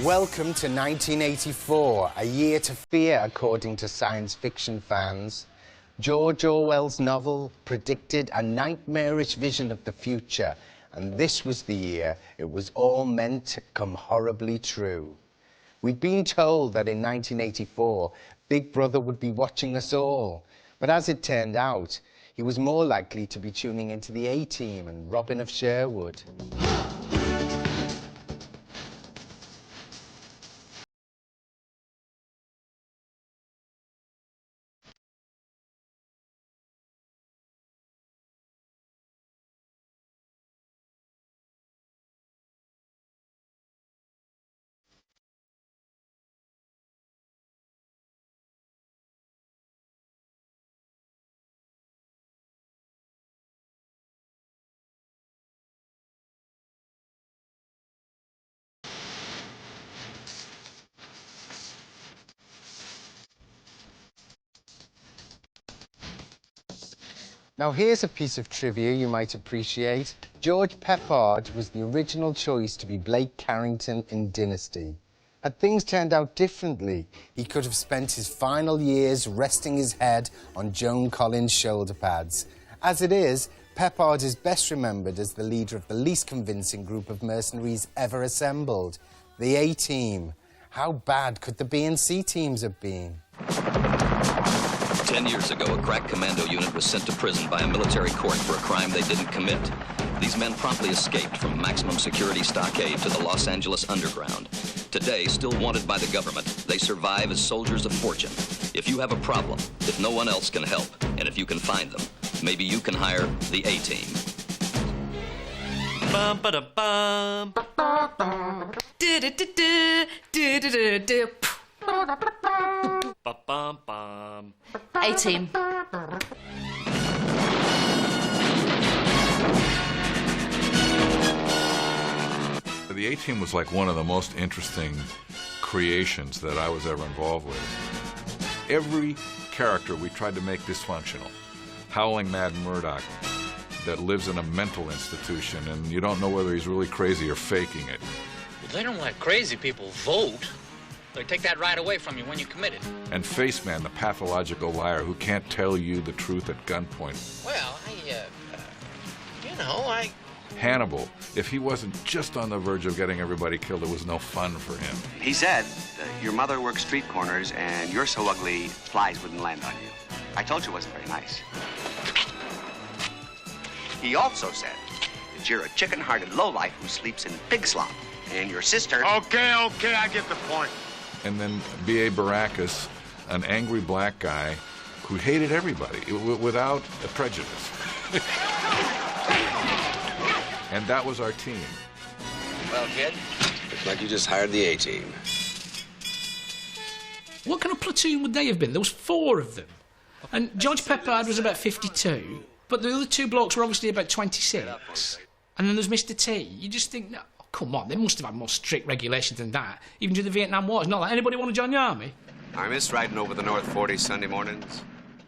Welcome to 1984, a year to fear according to science fiction fans. George Orwell's novel predicted a nightmarish vision of the future, and this was the year it was all meant to come horribly true. We'd been told that in 1984, Big Brother would be watching us all, but as it turned out, he was more likely to be tuning into the A-Team and Robin of Sherwood. Now here's a piece of trivia you might appreciate. George Peppard was the original choice to be Blake Carrington in Dynasty. Had things turned out differently, he could have spent his final years resting his head on Joan Collins' shoulder pads. As it is, Peppard is best remembered as the leader of the least convincing group of mercenaries ever assembled, the A-Team. How bad could the B and C teams have been? 10 years ago, a crack commando unit was sent to prison by a military court for a crime they didn't commit. These men promptly escaped from maximum security stockade to the Los Angeles underground. Today, still wanted by the government, they survive as soldiers of fortune. If you have a problem, if no one else can help, and if you can find them, maybe you can hire the A-Team. Bum ba da bum. Do do do do do do do. Ba bum bum. A-Team. The A-Team was like one of the most interesting creations that I was ever involved with. Every character we tried to make dysfunctional. Howling Mad Murdoch that lives in a mental institution and you don't know whether he's really crazy or faking it. Well, they don't let crazy people vote. They take that right away from you when you commit it. And Faceman, the pathological liar who can't tell you the truth at gunpoint. Well, I... Hannibal, if he wasn't just on the verge of getting everybody killed, it was no fun for him. He said, your mother works street corners and you're so ugly, flies wouldn't land on you. I told you it wasn't very nice. He also said that you're a chicken-hearted lowlife who sleeps in pig slop. And your sister... Okay, I get the point. And then B.A. Baracus, an angry black guy who hated everybody without a prejudice. And that was our team. Well, kid, looks like you just hired the A-Team. What kind of platoon would they have been? There was 4 of them. And George Peppard was about 52, but the other 2 blokes were obviously about 26. And then there's Mr. T. You just think, no, oh, come on, they must have had more strict regulations than that. Even during the Vietnam War, it's not like anybody want to join the army. I miss riding over the North 40 Sunday mornings.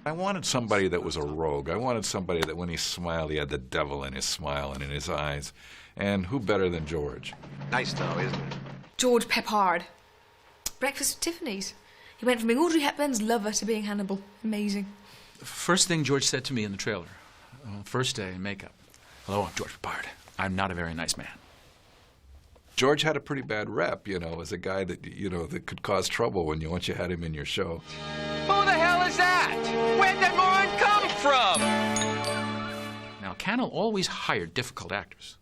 I wanted somebody that was a rogue. I wanted somebody that when he smiled, he had the devil in his smile and in his eyes. And who better than George? Nice, though, isn't it? George Peppard. Breakfast at Tiffany's. He went from being Audrey Hepburn's lover to being Hannibal. Amazing. First thing George said to me in the trailer, first day in makeup. Hello, I'm George Peppard. I'm not a very nice man. George had a pretty bad rep, you know, as a guy that, you know, that could cause trouble once you had him in your show. Who the hell is that? Where'd that moron come from? Now, Cannell always hired difficult actors.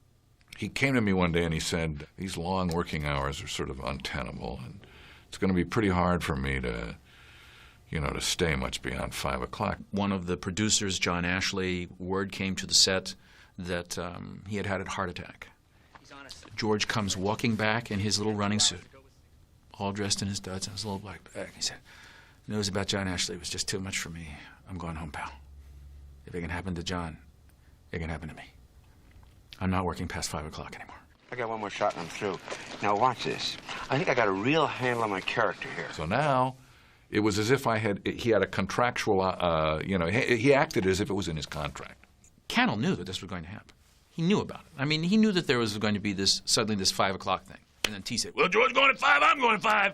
He came to me one day and he said, these long working hours are sort of untenable, and it's going to be pretty hard for me to, you know, to stay much beyond 5 o'clock. One of the producers, John Ashley, word came to the set that he had had a heart attack. George comes walking back in his little running suit, all dressed in his duds and his little black bag. He said, news about John Ashley was just too much for me. I'm going home, pal. If it can happen to John, it can happen to me. I'm not working past 5 o'clock anymore. I got one more shot and I'm through. Now watch this. I think I got a real handle on my character here. So now, it was as if he had a contractual, you know, he acted as if it was in his contract. Cannell knew that this was going to happen. He knew about it. I mean, he knew that there was going to be suddenly this 5 o'clock thing. And then T said, well, George going at 5, I'm going at 5.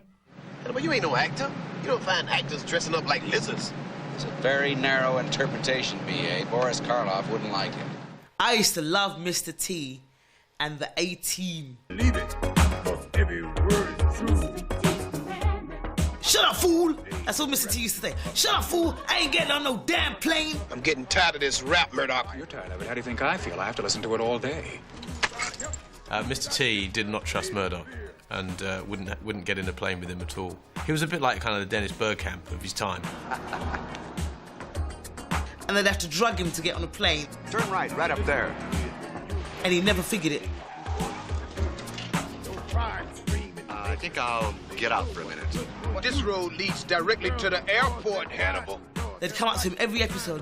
But you ain't no actor. You don't find actors dressing up like lizards. It's a very narrow interpretation, B.A. Boris Karloff wouldn't like it. I used to love Mr. T and the A-Team. Believe it, cause every word is true. Shut up, fool! That's what Mr. T used to say. Shut up, fool! I ain't getting on no damn plane! I'm getting tired of this rap, Murdoch. You're tired of it. How do you think I feel? I have to listen to it all day. Mr. T did not trust Murdoch and wouldn't get in a plane with him at all. He was a bit like kind of the Dennis Bergkamp of his time. And they'd have to drug him to get on a plane. Turn right up there. And he never figured it. I think I'll get out for a minute. Well, this road leads directly to the airport, Hannibal. They'd come up to him every episode.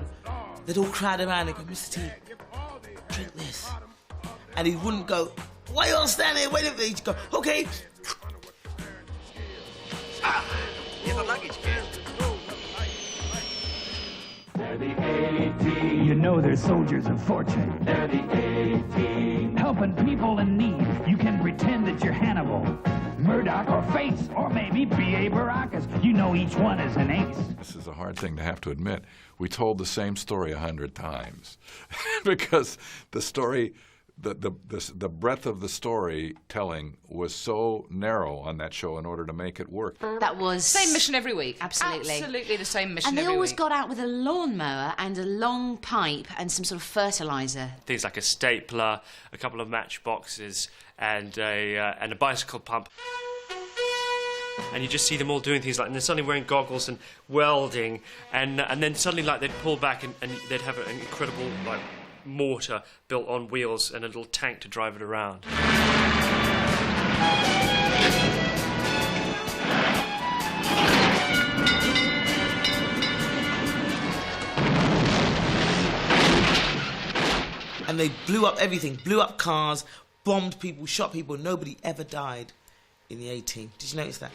They'd all crowd around and go, Mr. T, drink this. And he wouldn't go, why you all standing there waiting for me? He'd go, okay. Here's the luggage, kid. They're the A-Team. You know they're soldiers of fortune. They're the A-Team. Helping people in need. You can pretend that you're Hannibal, Murdoch, or Face, or maybe B.A. Baracus. You know each one is an ace. This is a hard thing to have to admit. We told the same story 100 times because the story, the breadth of the storytelling was so narrow on that show in order to make it work. That was... Same mission every week. Absolutely. Absolutely the same mission every week. And they always week. got out with a lawnmower and a long pipe and some sort of fertiliser. Things like a stapler, a couple of matchboxes, and a bicycle pump. And you just see them all doing things like, and they're suddenly wearing goggles and welding, and then suddenly like they'd pull back and they'd have an incredible like mortar built on wheels and a little tank to drive it around. And they blew up everything, blew up cars, bombed people, shot people. Nobody ever died in the A-Team. Did you notice that?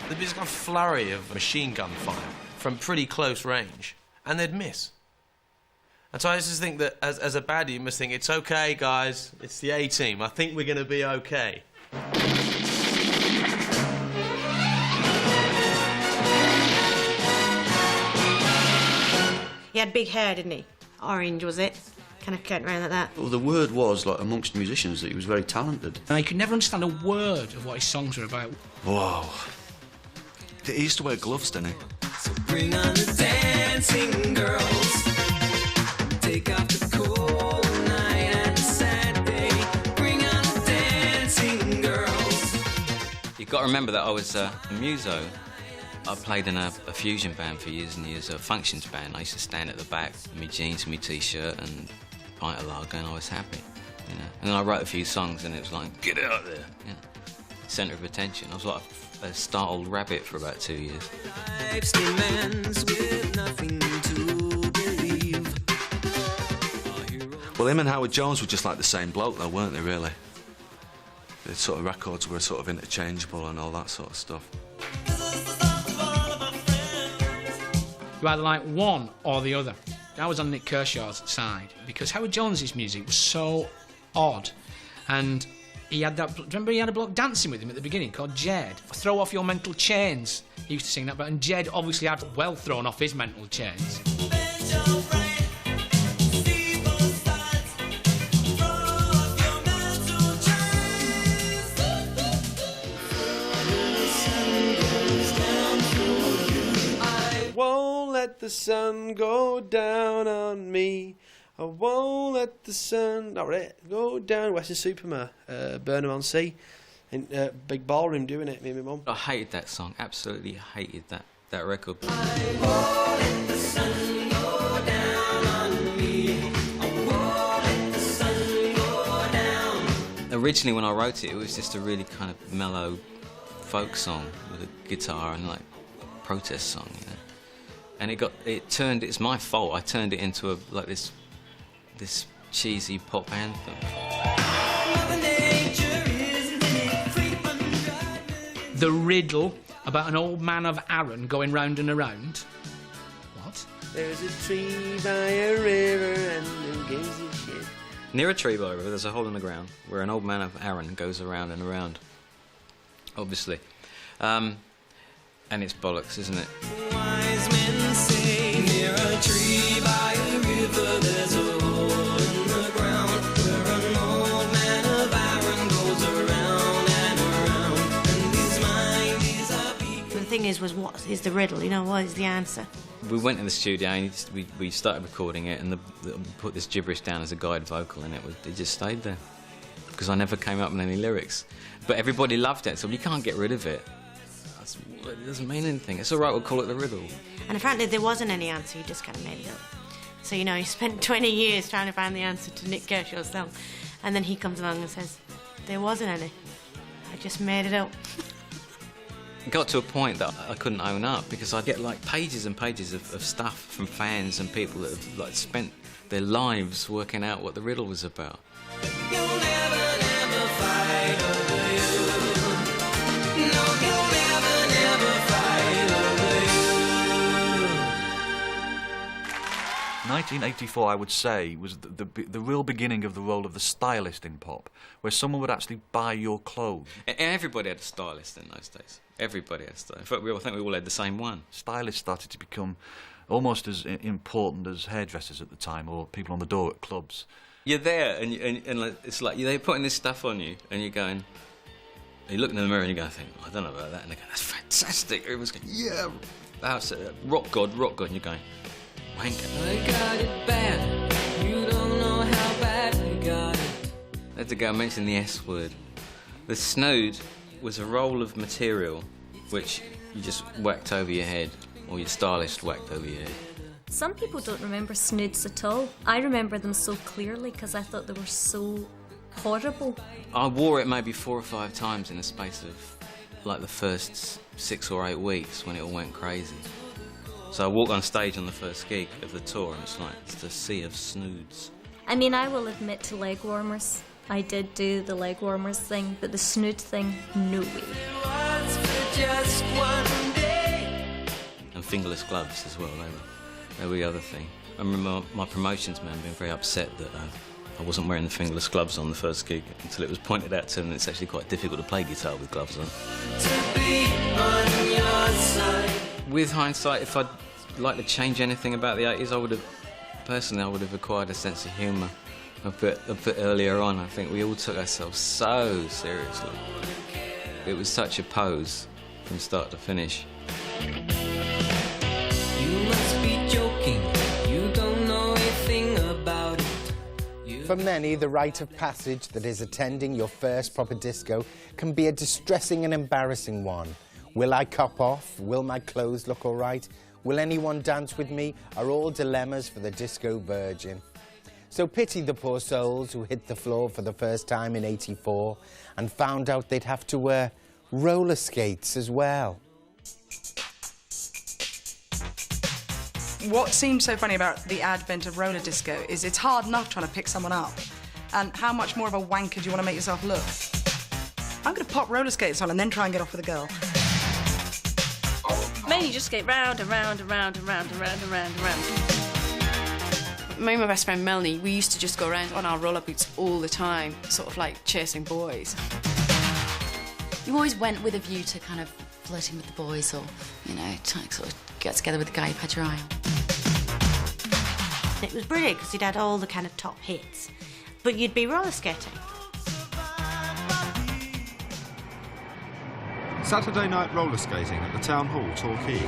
There'd be this kind of flurry of machine gun fire from pretty close range, and they'd miss. And so I just think that as a baddie, you must think, it's okay, guys, it's the A-Team. I think we're going to be okay. He had big hair, didn't he? Orange, was it? Kind of cut around like that. Well, the word was, like, amongst musicians, that he was very talented. And I could never understand a word of what his songs were about. Whoa. He used to wear gloves, didn't he? So bring on the dancing girls. Take off the cold night and the sad day. Bring on the dancing girls. You've got to remember that I was a muso. I played in a fusion band for years and years, a functions band. I used to stand at the back in my jeans and my T-shirt and a pint of lager, and I was happy, you know. And then I wrote a few songs, and it was like, get out there, yeah. Centre of attention. I was like a startled rabbit for about 2 years. Life's demands with nothing to believe. Well, him and Howard Jones were just like the same bloke, though, weren't they, really? The sort of records were sort of interchangeable and all that sort of stuff. You either like one or the other. I was on Nick Kershaw's side because Howard Jones's music was so odd, and he had that. Remember, he had a bloke dancing with him at the beginning called Jed. Throw off your mental chains. He used to sing that, but and Jed obviously had well thrown off his mental chains. Won't let the sun go down on me. I won't let the sun go down. Western Superman, Burnham-on-Sea, in big ballroom doing it. Me and my mum. I hated that song. Absolutely hated that record. I won't let the sun go down on me. I won't let the sun go down. Originally, when I wrote it, it was just a really kind of mellow folk song with a guitar and like protest song, you know. And it's my fault. I turned it into this cheesy pop anthem. The riddle about an old man of Arran going round and around. What? There's a tree by a river and who gives a shit. Near a tree by a river, there's a hole in the ground where an old man of Arran goes around and around, obviously. And it's bollocks, isn't it? Wise men say near a tree by a river there's a hole in the ground where an old man of iron goes around and around, and his mind is a beacon. The thing is, what is the riddle? You know, what is the answer? We went in the studio and we started recording it, and we put this gibberish down as a guide vocal, and it just stayed there because I never came up with any lyrics. But everybody loved it, so you can't get rid of it. It doesn't mean anything. It's all right, we'll call it the riddle. And apparently there wasn't any answer, you just kind of made it up. So, you know, you spent 20 years trying to find the answer to Nick Kershaw's song, and then he comes along and says, there wasn't any. I just made it up. It got to a point that I couldn't own up because I'd get like pages and pages of stuff from fans and people that have like spent their lives working out what the riddle was about. You'll never, never fight over you. No, you'll never, never fight over you. 1984, I would say, was the real beginning of the role of the stylist in pop, where someone would actually buy your clothes. And everybody had a stylist in those days. Everybody had a stylist. In fact, I think we all had the same one. Stylists started to become almost as important as hairdressers at the time, or people on the door at clubs. You're there, and it's like they're putting this stuff on you, and you're going. You look in the mirror and you go, I don't know about that, and they go, that's fantastic. Everyone's going, yeah, that's it. Rock God, and you're going, wanker. I got it bad. You don't know how bad I got it. I had to go and mention the S word. The snood was a roll of material which you just whacked over your head, or your stylist whacked over your head. Some people don't remember snoods at all. I remember them so clearly because I thought they were so horrible. I wore it maybe 4 or 5 times in the space of like the first 6 or 8 weeks when it all went crazy. So I walked on stage on the first gig of the tour and it's a sea of snoods. I mean, I will admit to leg warmers. I did do the leg warmers thing, but the snood thing, no way. Just one day. And fingerless gloves as well, they were the other thing. I remember my promotions man being very upset that I wasn't wearing the fingerless gloves on the first gig until it was pointed out to him that it's actually quite difficult to play guitar with gloves on. To be on your side. With hindsight, if I'd like to change anything about the 80s, I would have acquired a sense of humour a bit earlier on. I think we all took ourselves so seriously. It was such a pose from start to finish. You must be joking. You don't know a thing about it. For many, the rite of passage that is attending your first proper disco can be a distressing and embarrassing one. Will I cop off? Will my clothes look all right? Will anyone dance with me? Are all dilemmas for the disco virgin. So pity the poor souls who hit the floor for the first time in '84 and found out they'd have to wear roller skates as well. What seems so funny about the advent of roller disco is it's hard enough trying to pick someone up. And how much more of a wanker do you want to make yourself look? I'm going to pop roller skates on and then try and get off with a girl. Mainly just skate round and round and round and round and round and round and round. Me and my best friend Melanie, we used to just go around on our roller boots all the time, sort of like chasing boys. You always went with a view to kind of flirting with the boys, or, you know, trying to sort of get together with the guy you've had your eye on. It was brilliant because he'd had all the kind of top hits, but you'd be roller skating. Saturday night roller skating at the Town Hall, Torquay.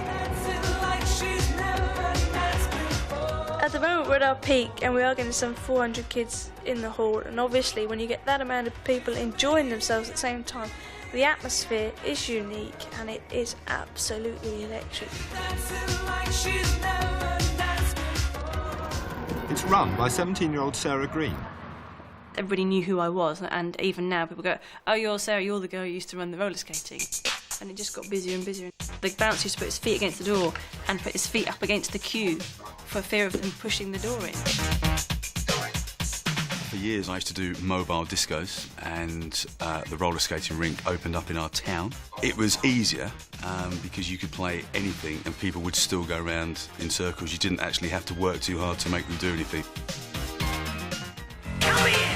At the moment we're at our peak and we are getting some 400 kids in the hall, and obviously when you get that amount of people enjoying themselves at the same time, the atmosphere is unique and it is absolutely electric. It's run by 17-year-old Sarah Green. Everybody knew who I was, and even now people go, oh, you're Sarah, you're the girl who used to run the roller skating. And it just got busier and busier. The bouncer used to put his feet against the door and put his feet up against the queue for fear of them pushing the door in. For years I used to do mobile discos, and the roller skating rink opened up in our town. It was easier because you could play anything and people would still go around in circles. You didn't actually have to work too hard to make them do anything. Come here!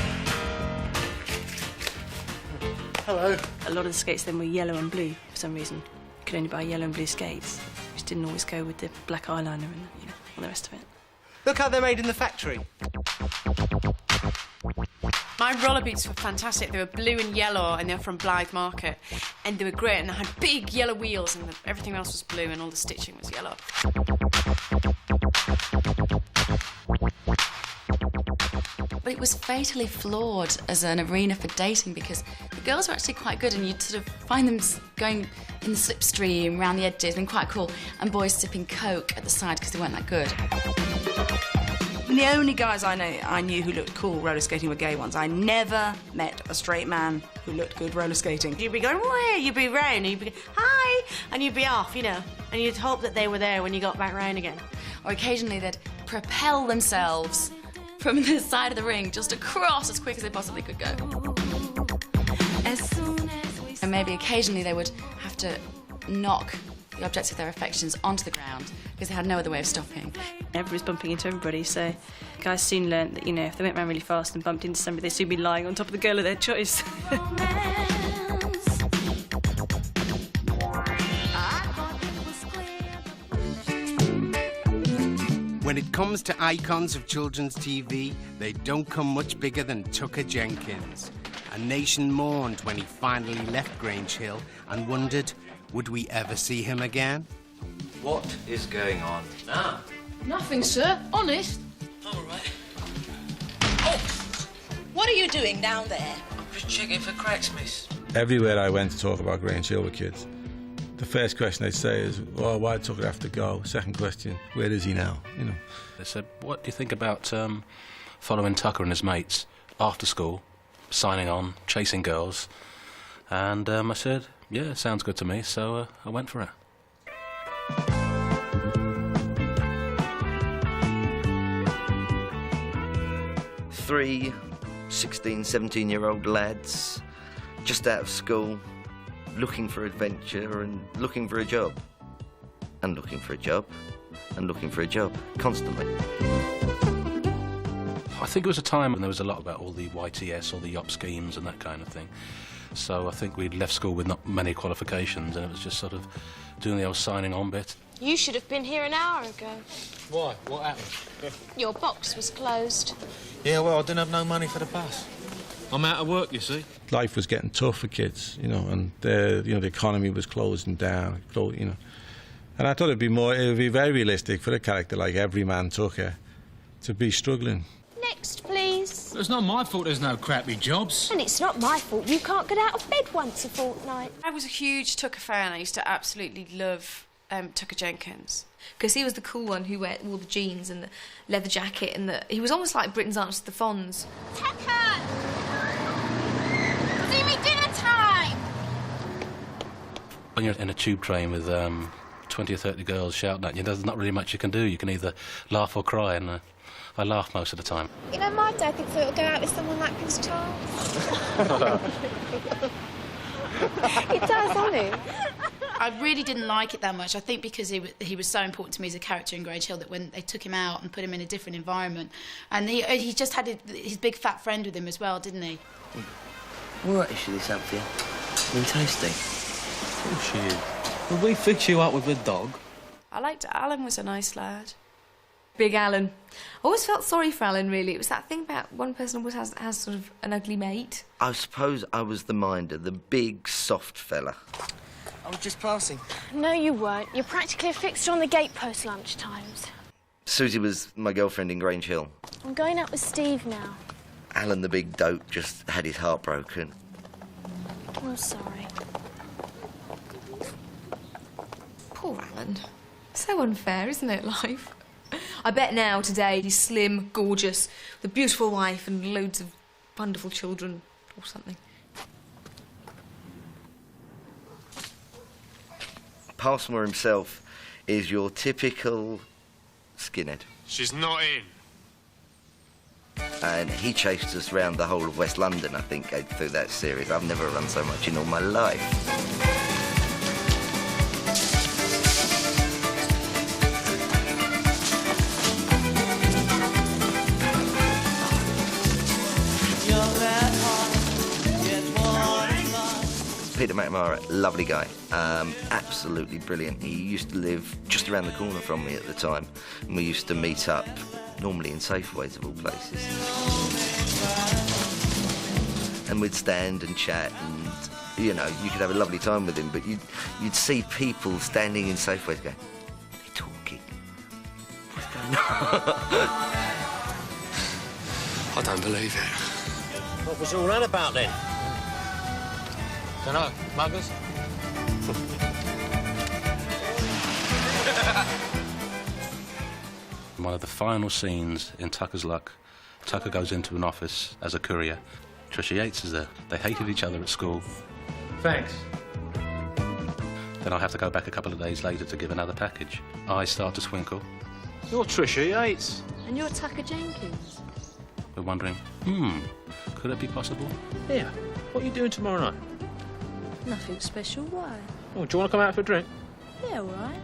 Hello. A lot of the skates then were yellow and blue for some reason. You could only buy yellow and blue skates. Just didn't always go with the black eyeliner and all the rest of it. Look how they're made in the factory. My roller boots were fantastic. They were blue and yellow, and they were from Blythe Market. And they were great, and they had big yellow wheels, and everything else was blue, and all the stitching was yellow. But it was fatally flawed as an arena for dating because the girls were actually quite good and you'd sort of find them going in the slipstream around the edges, been quite cool, and boys sipping Coke at the side because they weren't that good. And the only guys I knew who looked cool roller skating were gay ones. I never met a straight man who looked good roller skating. You'd be going, where? You'd be round, and you'd be, hi, and you'd be off, you know, and you'd hope that they were there when you got back round again. Or occasionally they'd propel themselves from the side of the ring just across as quick as they possibly could go. And maybe occasionally they would have to knock the objects of their affections onto the ground because they had no other way of stopping. Everybody's bumping into everybody, so guys soon learnt that, you know, if they went round really fast and bumped into somebody, they'd soon be lying on top of the girl of their choice. When it comes to icons of children's TV, they don't come much bigger than Tucker Jenkins. A nation mourned when he finally left Grange Hill and wondered, would we ever see him again? What is going on now? Nothing, sir. Honest. All right. What are you doing down there? I'm just checking for cracks, miss. Everywhere I went to talk about Grange Hill with kids, the first question they'd say is, well, why did Tucker have to go? Second question, where is he now? You know. They said, what do you think about following Tucker and his mates after school, signing on, chasing girls? And I said, yeah, sounds good to me, so I went for it. 3 16, 17-year-old lads, just out of school, looking for adventure and looking for a job. And looking for a job. And looking for a job. Constantly. I think it was a time when there was a lot about all the YTS, all the YOP schemes and that kind of thing. So I think we'd left school with not many qualifications and it was just sort of doing the old signing on bit. You should have been here an hour ago. Why? What happened? Your box was closed. Yeah, well, I didn't have no money for the bus. I'm out of work, you see. Life was getting tough for kids, you know, and the economy was closing down, you know. And I thought it would be very realistic for a character like Everyman Tucker to be struggling. Next, please. It's not my fault there's no crappy jobs. And it's not my fault you can't get out of bed once a fortnight. I was a huge Tucker fan. I used to absolutely love Tucker Jenkins. Because he was the cool one who wore the jeans and the leather jacket, and he was almost like Britain's answer to the Fonz. Tucker! See me dinner time! When you're in a tube train with 20 or 30 girls shouting at you, there's not really much you can do. You can either laugh or cry, and I laugh most of the time. You know, my dad thinks that it'll go out with someone like Prince Charles. It does, doesn't it? I really didn't like it that much. I think because he was so important to me as a character in Grange Hill that when they took him out and put him in a different environment, and he just had his big fat friend with him as well, didn't he? All right, is she this Anthea? Been tasty. Of course she is. Will we fix you up with a dog? I liked Alan was a nice lad. Big Alan. I always felt sorry for Alan, really. It was that thing about one person always has sort of an ugly mate. I suppose I was the minder, the big, soft fella. I was just passing. No, you weren't. You're practically a fixture on the gatepost lunchtimes. Susie was my girlfriend in Grange Hill. I'm going out with Steve now. Alan, the big dope, just had his heart broken. I'm sorry. Poor Alan. So unfair, isn't it, life? I bet now, today, he's slim, gorgeous, with a beautiful wife and loads of wonderful children or something. Passmore himself is your typical skinhead. She's not in. And he chased us round the whole of West London, I think, through that series. I've never run so much in all my life. Peter McNamara, lovely guy, absolutely brilliant. He used to live just around the corner from me at the time, and we used to meet up, normally in Safeways of all places. And we'd stand and chat, and you know, you could have a lovely time with him, but you'd see people standing in Safeways going, they're talking. What's going on? I don't believe it. What was all that about then? Dunno, muggers? One of the final scenes in Tucker's Luck, Tucker goes into an office as a courier. Trisha Yates is there. They hated each other at school. Thanks. Then I have to go back a couple of days later to give another package. Eyes start to twinkle. You're Trisha Yates. And you're Tucker Jenkins. We're wondering, could it be possible? Yeah. What are you doing tomorrow night? Nothing special, why? Oh, do you want to come out for a drink? Yeah, all right.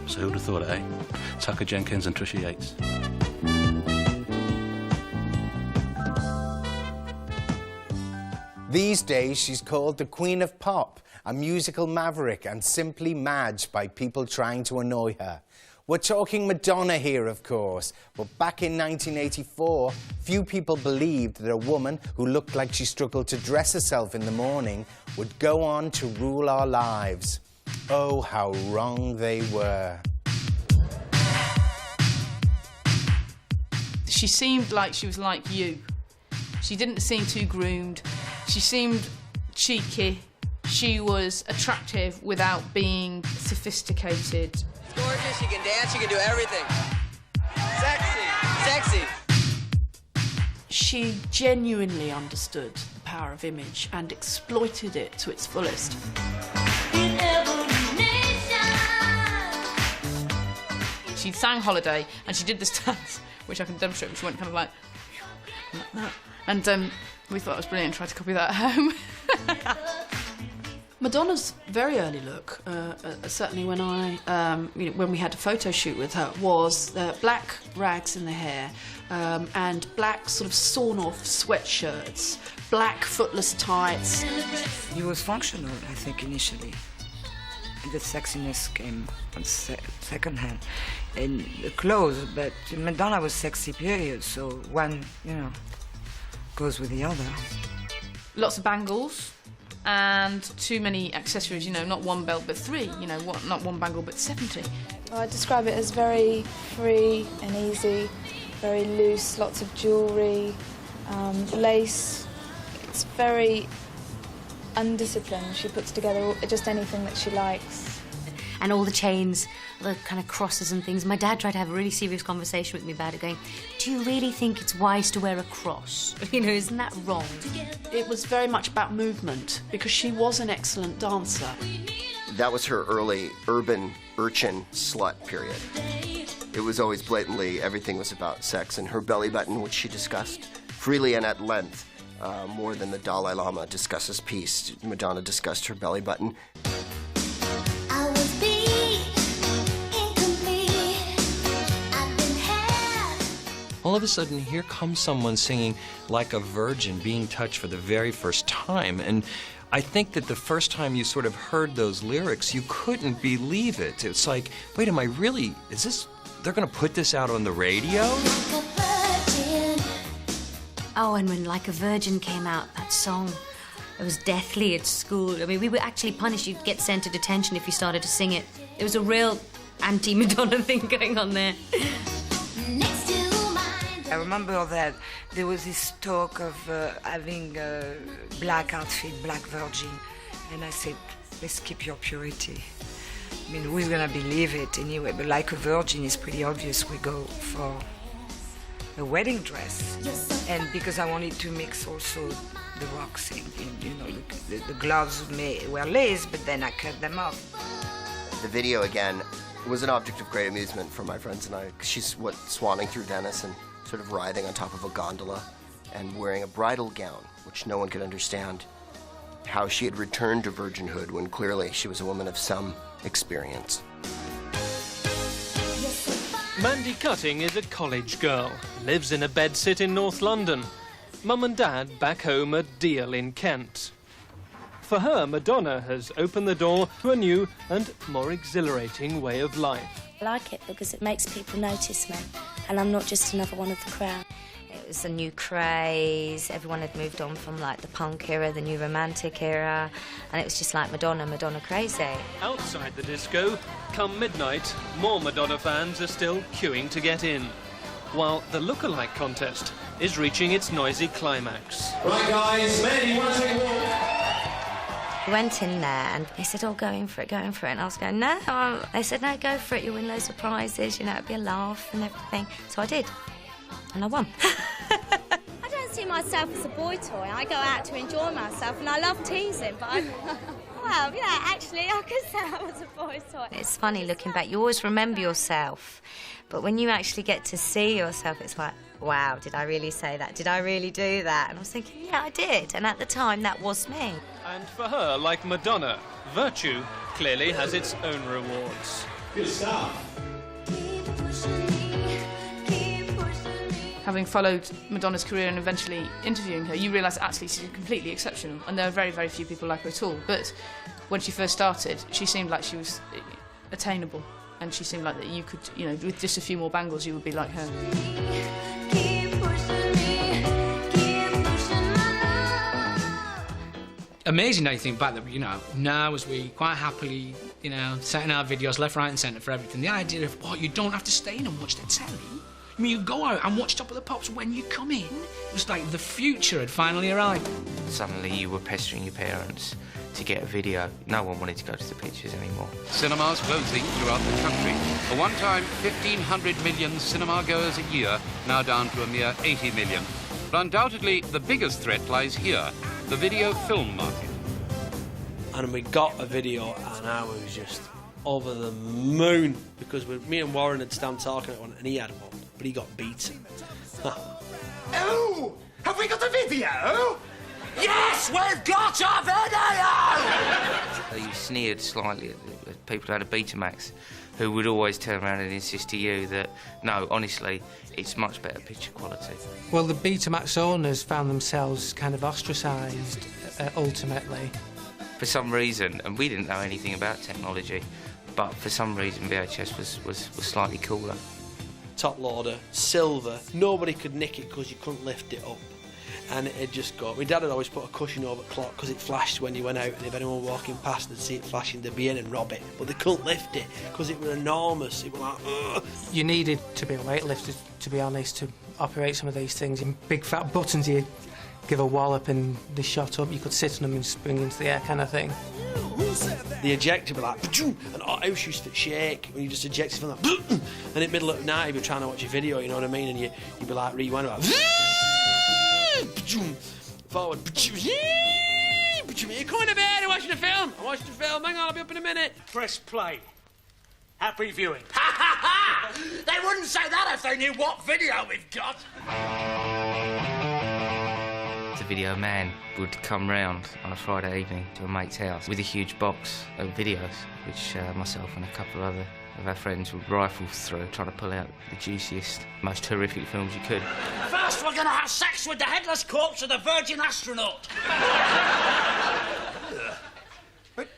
So who'd have thought it, eh? Tucker Jenkins and Trisha Yates. These days, she's called the Queen of Pop, a musical maverick and simply madged by people trying to annoy her. We're talking Madonna here, of course, but back in 1984, few people believed that a woman who looked like she struggled to dress herself in the morning would go on to rule our lives. Oh, how wrong they were. She seemed like she was like you. She didn't seem too groomed. She seemed cheeky. She was attractive without being sophisticated. Gorgeous, you can dance, you can do everything. Sexy. She genuinely understood the power of image and exploited it to its fullest. She sang Holiday and she did this dance, which I can demonstrate, which went kind of like that. And we thought it was brilliant, tried to copy that at home. Madonna's very early look, certainly when when we had a photo shoot with her, was black rags in the hair and black sort of sawn-off sweatshirts, black footless tights. He was functional, I think, initially. The sexiness came on second hand. And the clothes, but Madonna was sexy, period, so one, goes with the other. Lots of bangles. And too many accessories, not one belt but three, not one bangle but 70. I describe it as very free and easy, very loose, lots of jewellery, lace. It's very undisciplined. She puts together just anything that she likes. And all the chains, the kind of crosses and things. My dad tried to have a really serious conversation with me about it, going, do you really think it's wise to wear a cross? Isn't that wrong? It was very much about movement, because she was an excellent dancer. That was her early urban urchin slut period. It was always blatantly, everything was about sex, and her belly button, which she discussed freely and at length, more than the Dalai Lama discusses peace. Madonna discussed her belly button. All of a sudden, here comes someone singing like a virgin, being touched for the very first time. And I think that the first time you sort of heard those lyrics, you couldn't believe it. It's like, wait, am I really, they're gonna put this out on the radio? Oh, and when Like a Virgin came out, that song, it was deathly at school. I mean, we were actually punished. You'd get sent to detention if you started to sing it. It was a real anti-Madonna thing going on there. I remember that there was this talk of having a black outfit, black virgin, and I said, let's keep your purity. I mean, who's gonna believe it anyway? But Like a Virgin is pretty obvious. We go for a wedding dress, and because I wanted to mix also the rock thing, the gloves were lace, but then I cut them off. The video again was an object of great amusement for my friends and I. She's swanning through Venice and sort of riding on top of a gondola and wearing a bridal gown, which no one could understand how she had returned to virginhood when clearly she was a woman of some experience. Mandy Cutting is a college girl, lives in a bedsit in North London. Mum and Dad back home at Deal in Kent. For her, Madonna has opened the door to a new and more exhilarating way of life. I like it because it makes people notice me, and I'm not just another one of the crowd. It was a new craze. Everyone had moved on from like the punk era, the new romantic era, and it was just like Madonna crazy. Outside the disco, come midnight, more Madonna fans are still queuing to get in, while the look-alike contest is reaching its noisy climax. Right, guys, men, you want to take a walk? We went in there and they said, oh, go in for it. And I was going, no. They said, no, go for it. You win loads of prizes, you know, it'd be a laugh and everything. So I did. And I won. I don't see myself as a boy toy. I go out to enjoy myself, and I love teasing, but well, yeah, actually, I could say I was a boy toy. It's funny looking back. You always remember yourself. But when you actually get to see yourself, it's like, wow, did I really say that? Did I really do that? And I was thinking, yeah, I did. And at the time, that was me. And for her, like Madonna, virtue clearly has its own rewards. Good stuff. Having followed Madonna's career and eventually interviewing her, you realise actually she's completely exceptional, and there are very, very few people like her at all. But when she first started, she seemed like she was attainable, and she seemed like that you could, you know, with just a few more bangles, you would be like her. Amazing how you think back that, you know, now as we quite happily, you know, setting our videos left, right and centre for everything, the idea of, oh, you don't have to stay in and watch the telly. I mean, you go out and watch Top of the Pops when you come in. It was like the future had finally arrived. Suddenly you were pestering your parents to get a video. No one wanted to go to the pictures anymore. Cinemas closing throughout the country. A one-time 1,500 million cinema goers a year, now down to a mere 80 million. But undoubtedly, the biggest threat lies here, the video film market. And we got a video, and I was just over the moon, because me and Warren had stand talking at one, and he had one, but he got beaten. Oh! Have we got a video? Yes, we've got a video! You sneered slightly at people who had a Betamax, who would always turn around and insist to you that, no, honestly, it's much better picture quality. Well, the Betamax owners found themselves kind of ostracised, ultimately. For some reason, and we didn't know anything about technology, but for some reason VHS was slightly cooler. Top loader, silver, nobody could nick it because you couldn't lift it up. And it'd just go. My dad had always put a cushion over the clock because it flashed when you went out, and if anyone walking past would see it flashing, they'd be in and rob it. But they couldn't lift it because it was enormous. It was like, ugh. You needed to be a weightlifter, to be honest, to operate some of these things. In big fat buttons, you give a wallop and they shot up. You could sit on them and spring into the air kind of thing. The ejector would be like, and our house used to shake when you just ejected from that. And in the middle of the night, you'd be trying to watch a video, you know what I mean? And you'd be like, rewind about. Forward. You're coming to bed, you're watching a film. I'm watching a film, hang on, I'll be up in a minute. Press play. Happy viewing. They wouldn't say that if they knew what video we've got. The video man would come round on a Friday evening to a mate's house with a huge box of videos, which myself and a couple of other of our friends would rifle through, trying to pull out the juiciest, most horrific films you could. First, we're going to have sex with the headless corpse of the Virgin astronaut.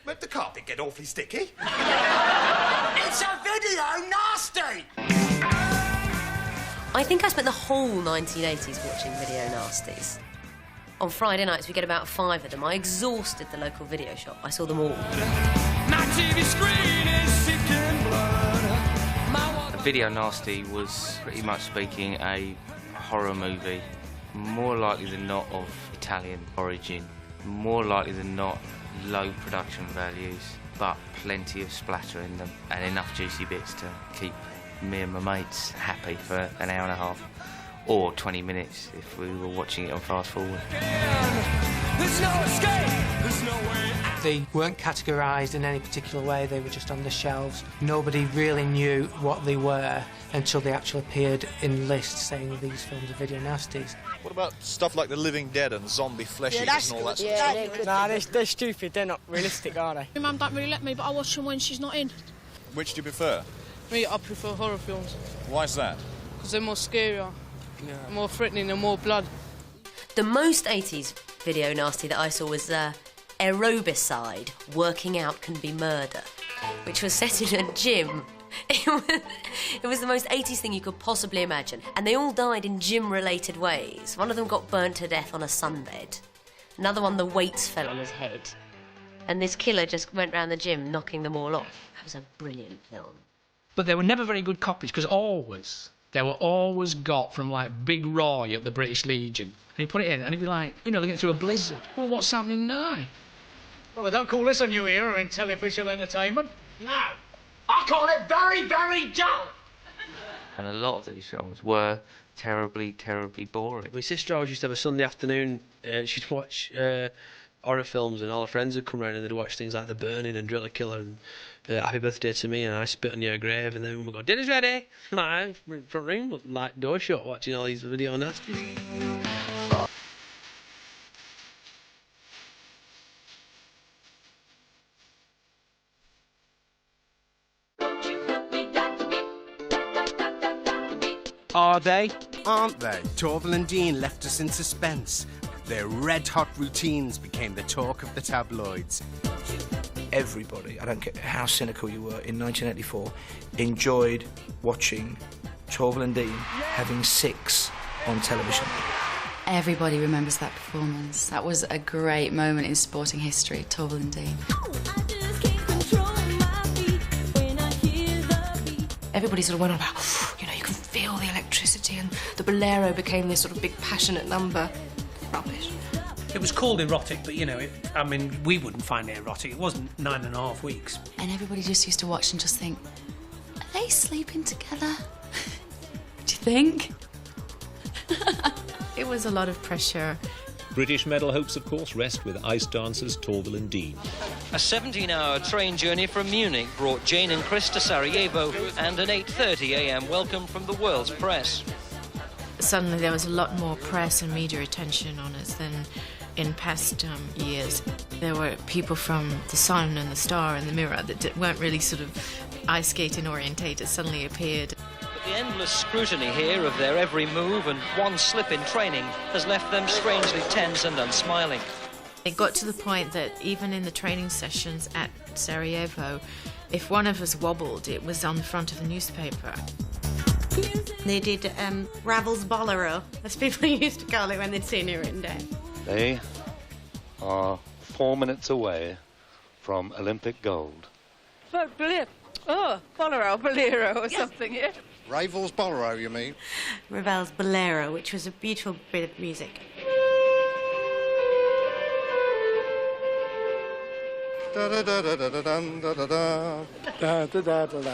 But the carpet get awfully sticky. It's a video nasty! I think I spent the whole 1980s watching video nasties. On Friday nights, we get about 5 of them. I exhausted the local video shop. I saw them all. My TV screen is seeking blood. A video nasty was, pretty much speaking, a horror movie, more likely than not of Italian origin, more likely than not low production values, but plenty of splatter in them and enough juicy bits to keep me and my mates happy for an hour and a half. Or 20 minutes if we were watching it on fast forward. There's no escape. There's no way out. They weren't categorised in any particular way, they were just on the shelves. Nobody really knew what they were until they actually appeared in lists saying these films are video nasties. What about stuff like The Living Dead and Zombie Flesh Eaters and all that sort of stuff? Nah, they're stupid, they're not realistic, are they? My mum don't really let me, but I watch them when she's not in. Which do you prefer? Me, I prefer horror films. Why's that? Because they're more scarier. Yeah. More threatening and more blood. The most 80s video nasty that I saw was Aerobicide, Working Out Can Be Murder, which was set in a gym. It was the most 80s thing you could possibly imagine. And they all died in gym-related ways. One of them got burnt to death on a sunbed. Another one, the weights fell on his head. And this killer just went round the gym knocking them all off. That was a brilliant film. But they were never very good copies, because they were always got from, like, Big Roy at the British Legion. And he'd put it in, and he'd be like, you know, looking through a blizzard. Well, what's happening now? Well, they don't call this a new era in televisual entertainment. No. I call it very, very dull. And a lot of these films were terribly, terribly boring. My sister always used to have a Sunday afternoon, she'd watch horror films, and all her friends would come round and they'd watch things like The Burning and Driller Killer and Happy Birthday to Me and I Spit on Your Grave, and then we'd go, dinner's ready! Like, front room, like, door shut, watching all these video nasties. Are they? Aren't they? Torvill and Dean left us in suspense. Their red-hot routines became the talk of the tabloids. Everybody, I don't care how cynical you were, in 1984, enjoyed watching Torvill and Dean having sex on television. Everybody remembers that performance. That was a great moment in sporting history, Torvill and Dean. Everybody sort of went on about, you know, you can feel the electricity, and the Bolero became this sort of big passionate number. Rubbish. It was called erotic, but, you know, I mean, we wouldn't find it erotic. It wasn't 9.5 weeks. And everybody just used to watch and just think, are they sleeping together? Do you think? It was a lot of pressure. British medal hopes, of course, rest with ice dancers Torvill and Dean. A 17-hour train journey from Munich brought Jane and Chris to Sarajevo, and an 8:30 a.m. welcome from the world's press. Suddenly there was a lot more press and media attention on us than in past years. There were people from The Sun and The Star and The Mirror that weren't really sort of ice skating orientated suddenly appeared. The endless scrutiny here of their every move and one slip in training has left them strangely tense and unsmiling. It got to the point that even in the training sessions at Sarajevo, if one of us wobbled, it was on the front of the newspaper. They did Ravel's Bolero, as people used to call it when they'd seen her written down. They are 4 minutes away from Olympic gold. Bolero or something, yeah. Ravel's Bolero, you mean? Ravel's Bolero, which was a beautiful bit of music. Da da da da da da da da da da da da da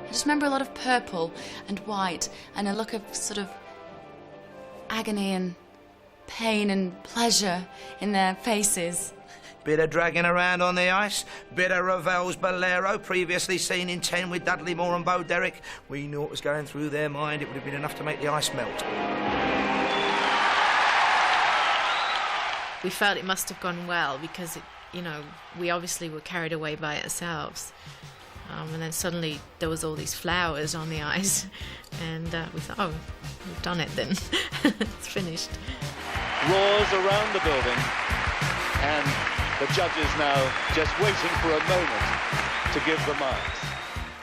I just remember a lot of purple and white and a look of sort of agony and pain and pleasure in their faces. Bit of dragging around on the ice, bit of Ravel's Bolero, previously seen in 10 with Dudley Moore and Bo Derek. We knew what was going through their mind. It would have been enough to make the ice melt. We felt it must have gone well because, you know, we obviously were carried away by it ourselves. And then suddenly there was all these flowers on the ice, and we thought, oh, we've done it then. It's finished. Roars around the building, and the judges now just waiting for a moment to give the marks.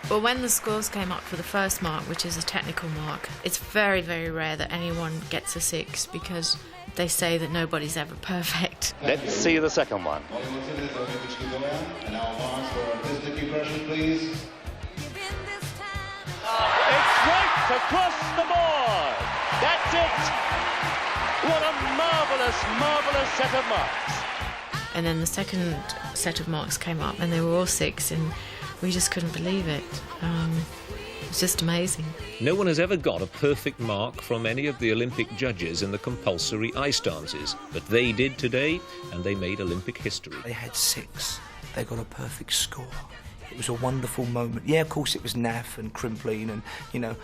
Well, when the scores came up for the first mark, which is a technical mark, it's very, very rare that anyone gets a 6 because they say that nobody's ever perfect. Let's see the second one. It's right across the board. That's it. What a marvellous, marvellous set of marks. And then the second set of marks came up and they were all 6 and we just couldn't believe it. It was just amazing. No one has ever got a perfect mark from any of the Olympic judges in the compulsory ice dances, but they did today, and they made Olympic history. They had 6. They got a perfect score. It was a wonderful moment. Yeah, of course it was naff and crimpling and, you know,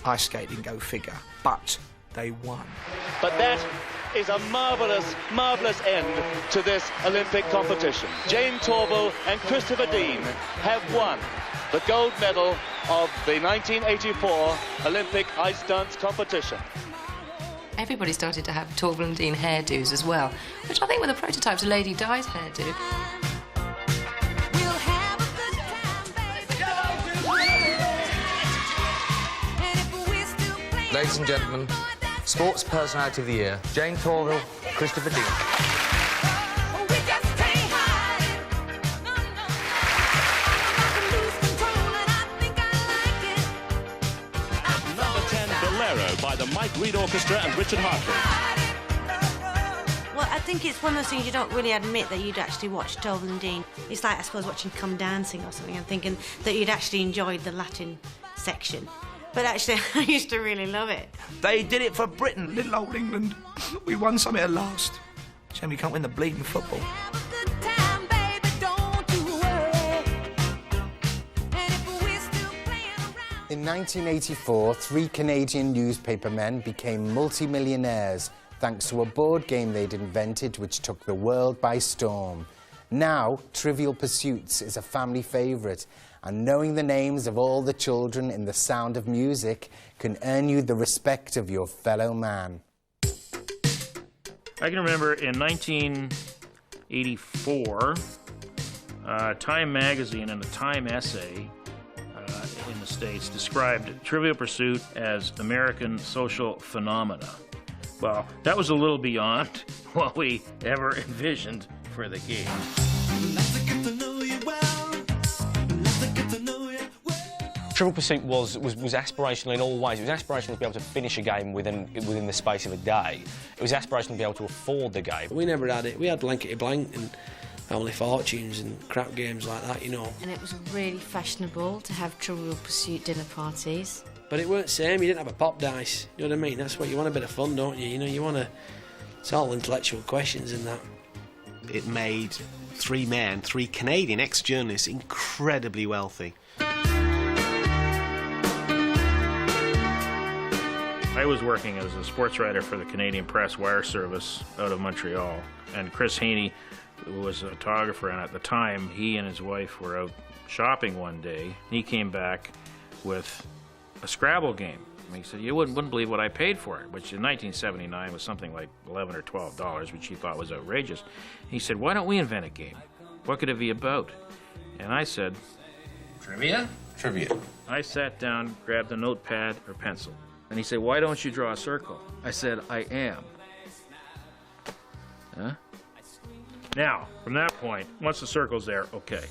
ice skating, go figure. But they won. But that is a marvellous, marvellous end to this Olympic competition. Jane Torvill and Christopher Dean have won the gold medal of the 1984 Olympic ice dance competition. Everybody started to have Torvill and Dean hairdos as well, which I think were the prototypes of Lady Di's hairdo. Ladies and gentlemen, Sports Personality of the Year, Jane Torvill, Christopher Dean. By the Mike Reid Orchestra and Richard Hartley. Well, I think it's one of those things you don't really admit that you'd actually watch Torvill and Dean. It's like, I suppose, watching Come Dancing or something and thinking that you'd actually enjoyed the Latin section. But actually, I used to really love it. They did it for Britain, little old England. We won something at last. Shame we can't win the bleeding football. In 1984, 3 Canadian newspapermen became multi-millionaires thanks to a board game they'd invented which took the world by storm. Now, Trivial Pursuits is a family favourite, and knowing the names of all the children in The Sound of Music can earn you the respect of your fellow man. I can remember in 1984, Time magazine and a Time essay in the States described Trivial Pursuit as American social phenomena. Well, that was a little beyond what we ever envisioned for the game. Trivial Pursuit was aspirational in all ways. It was aspirational to be able to finish a game within the space of a day. It was aspirational to be able to afford the game. We never had it. We had Blankety Blank and Family Fortunes and crap games like that, you know. And it was really fashionable to have Trivial Pursuit dinner parties. But it weren't the same. You didn't have a pop dice. You know what I mean? That's what you want, a bit of fun, don't you? You know, you want to... It's all intellectual questions in that. It made 3 men, 3 Canadian ex-journalists, incredibly wealthy. I was working as a sports writer for the Canadian Press Wire Service out of Montreal, and Chris Haney was a photographer, and at the time he and his wife were out shopping one day. He came back with a Scrabble game. And he said, you wouldn't believe what I paid for it, which in 1979 was something like $11 or $12, which he thought was outrageous. He said, why don't we invent a game? What could it be about? And I said, Trivia? Trivia. I sat down, grabbed a notepad or pencil, and he said, why don't you draw a circle? I said, I am. Huh? Now, from that point, once the circle's there, okay.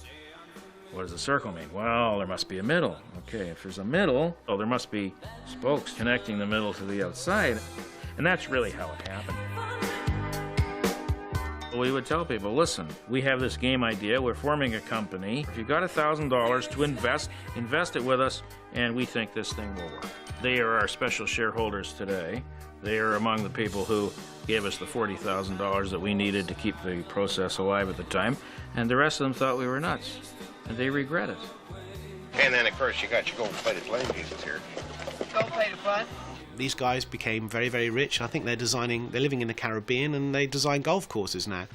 What does a circle mean? Well, there must be a middle. Okay, if there's a middle, oh, there must be spokes connecting the middle to the outside. And that's really how it happened. We would tell people, listen, we have this game idea, we're forming a company. If you've got $1,000 to invest it with us, and we think this thing will work. They are our special shareholders today. They are among the people who gave us the $40,000 that we needed to keep the process alive at the time, and the rest of them thought we were nuts, and they regret it. And then, of course, you got your gold-plated playing pieces here. Gold-plated what? These guys became very, very rich. I think they're living in the Caribbean, and they design golf courses now.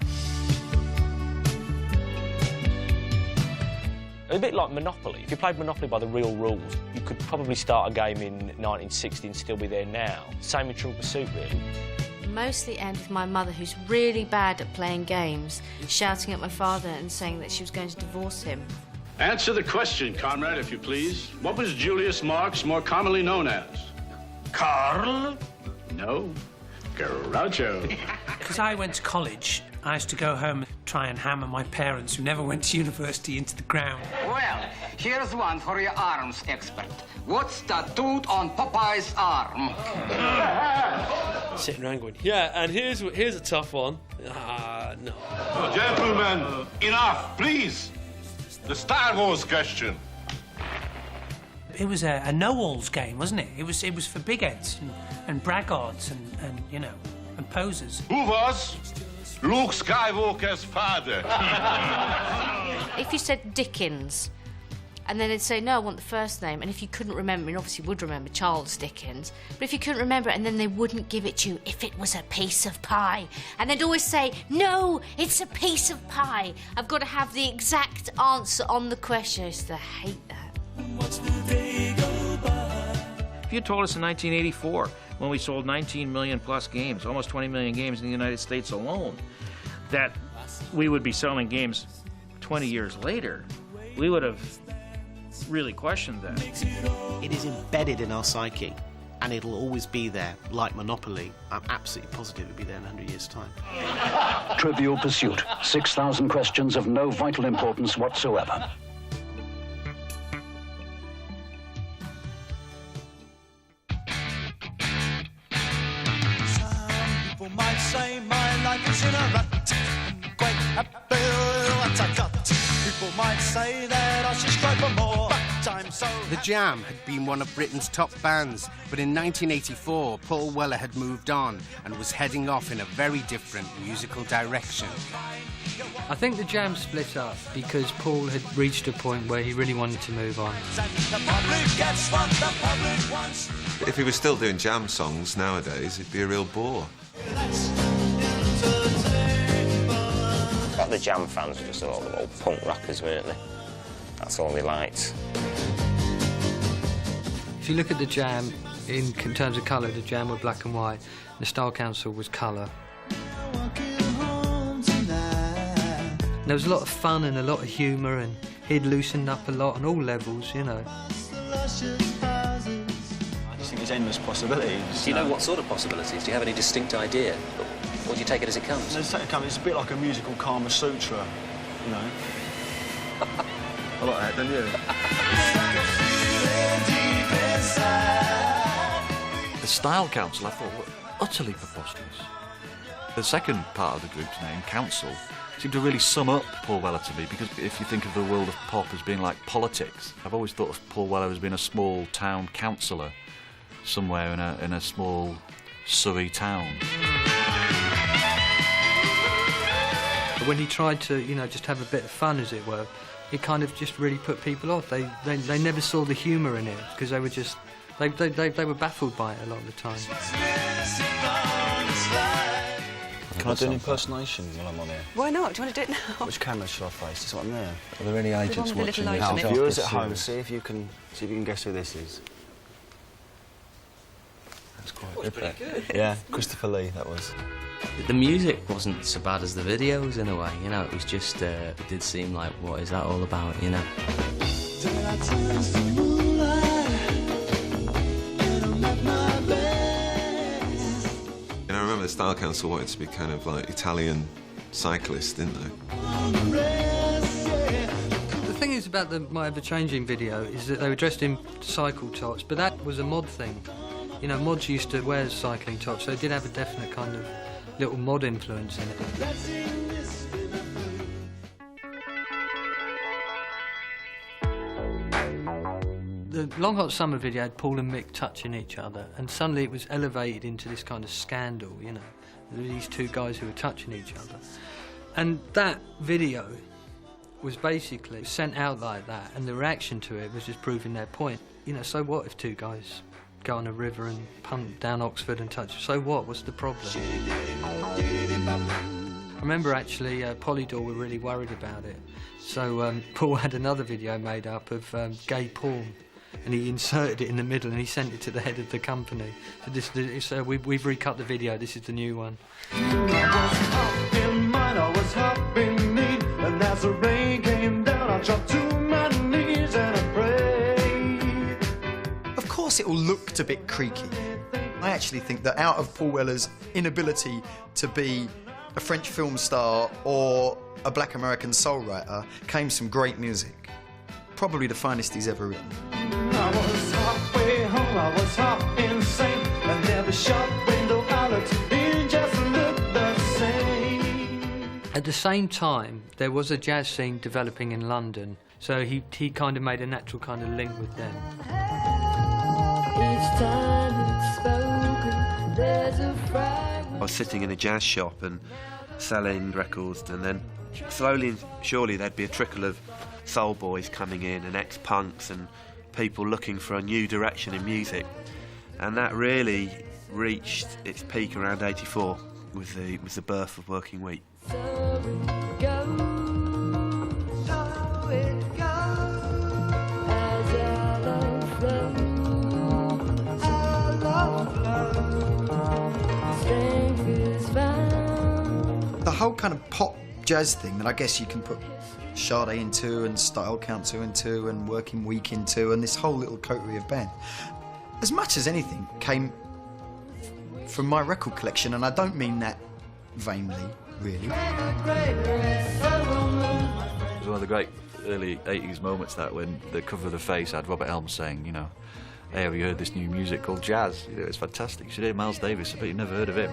A bit like Monopoly. If you played Monopoly by the real rules, you could probably start a game in 1960 and still be there now. Same with Trivial Pursuit, really. Mostly end with my mother, who's really bad at playing games, shouting at my father and saying that she was going to divorce him. Answer the question, comrade, if you please. What was Julius Marx more commonly known as? Carl? No, Groucho. Because I went to college, I used to go home and try and hammer my parents, who never went to university, into the ground. Well, here's one for your arms expert. What's the dude on Popeye's arm? Sitting around going, yeah, and here's a tough one. No. Oh, gentlemen, enough, please. The Star Wars question. It was a know-alls game, wasn't it? It was for big heads and braggarts and you know, and posers. Who was Luke Skywalker's father? If you said Dickens, And then they'd say, no, I want the first name. And if you couldn't remember, and obviously you would remember Charles Dickens, but if you couldn't remember it, and then they wouldn't give it to you if it was a piece of pie. And they'd always say, no, it's a piece of pie. I've got to have the exact answer on the question. I used to hate that. If you told us in 1984, when we sold 19 million plus games, almost 20 million games in the United States alone, that we would be selling games 20 years later, we would have really questioned that. It is embedded in our psyche, and it'll always be there, like Monopoly. I'm absolutely positive it'll be there in 100 years' time. Trivial Pursuit. 6,000 questions of no vital importance whatsoever. People might say my life is in a rut. Quite happy with what I got. People might say that I should strive for more, but I'm so... The Jam had been one of Britain's top bands, but in 1984, Paul Weller had moved on and was heading off in a very different musical direction. I think the Jam split up because Paul had reached a point where he really wanted to move on. If he was still doing Jam songs nowadays, it'd be a real bore. The Jam fans were just all punk rockers, weren't they? That's all they liked. If you look at the Jam, in terms of colour, the Jam were black and white, the Style Council was colour. There was a lot of fun and a lot of humour, and he'd loosened up a lot on all levels, you know. I just think there's endless possibilities. Do you know what sort of possibilities? Do you have any distinct idea? Or do you take it as it comes? It's a bit like a musical Kama Sutra, you know. I like that, don't you? The Style Council, I thought, were utterly preposterous. The second part of the group's name, Council, seemed to really sum up Paul Weller to me, because if you think of the world of pop as being like politics, I've always thought of Paul Weller as being a small town councillor somewhere in a small Surrey town. When he tried to, you know, just have a bit of fun, as it were, it kind of just really put people off. They never saw the humour in it, because they were just... They were baffled by it a lot of the time. Can I do an impersonation while I'm on here? Why not? Do you want to do it now? Which camera should I face? Is I'm there? Are there any agents watching this? Viewers at home, see if you can guess who this is. That's quite good. Yeah, Christopher Lee, that was. The music wasn't so bad as the videos in a way, you know, it was just, it did seem like, what is that all about, you know? And I remember the Style Council wanted to be kind of like Italian cyclists, didn't they? The thing is about the My Ever Changing video is that they were dressed in cycle tops, but that was a mod thing. You know, mods used to wear cycling tops, so it did have a definite kind of little mod influence in it. The Long Hot Summer video had Paul and Mick touching each other, and suddenly it was elevated into this kind of scandal, you know. There were these two guys who were touching each other. And that video was basically sent out like that, and the reaction to it was just proving their point. You know, so what if two guys go on a river and punt down Oxford and touch? So what? What's the problem? I remember actually Polydor were really worried about it. So Paul had another video made up of gay porn, and he inserted it in the middle and he sent it to the head of the company. So we've recut the video, this is the new one. I was hot in need, and as the rain came down, I dropped to my knees and I prayed. Of course it all looked a bit creaky. I actually think that out of Paul Weller's inability to be a French film star or a black American soul writer came some great music. Probably the finest he's ever written. I was halfway home, I was half insane, and every shop window I looked in just looked the same. At the same time, there was a jazz scene developing in London, so he kind of made a natural kind of link with them. Each time it's spoken, there's a fragment. I was sitting in a jazz shop and selling records, and then slowly and surely there'd be a trickle of soul boys coming in and ex-punks and people looking for a new direction in music. And that really reached its peak around '84 with the birth of Working Week. The whole kind of pop jazz thing that I guess you can put Sade into and Style Council into and Working Week into and this whole little coterie of band, as much as anything, came from my record collection, and I don't mean that vainly, really. It was one of the great early 80s moments, that, when the cover of The Face had Robert Elms saying, you know, "Hey, have you heard this new music called jazz? You know, it's fantastic. You should hear Miles Davis. I bet you've never heard of him."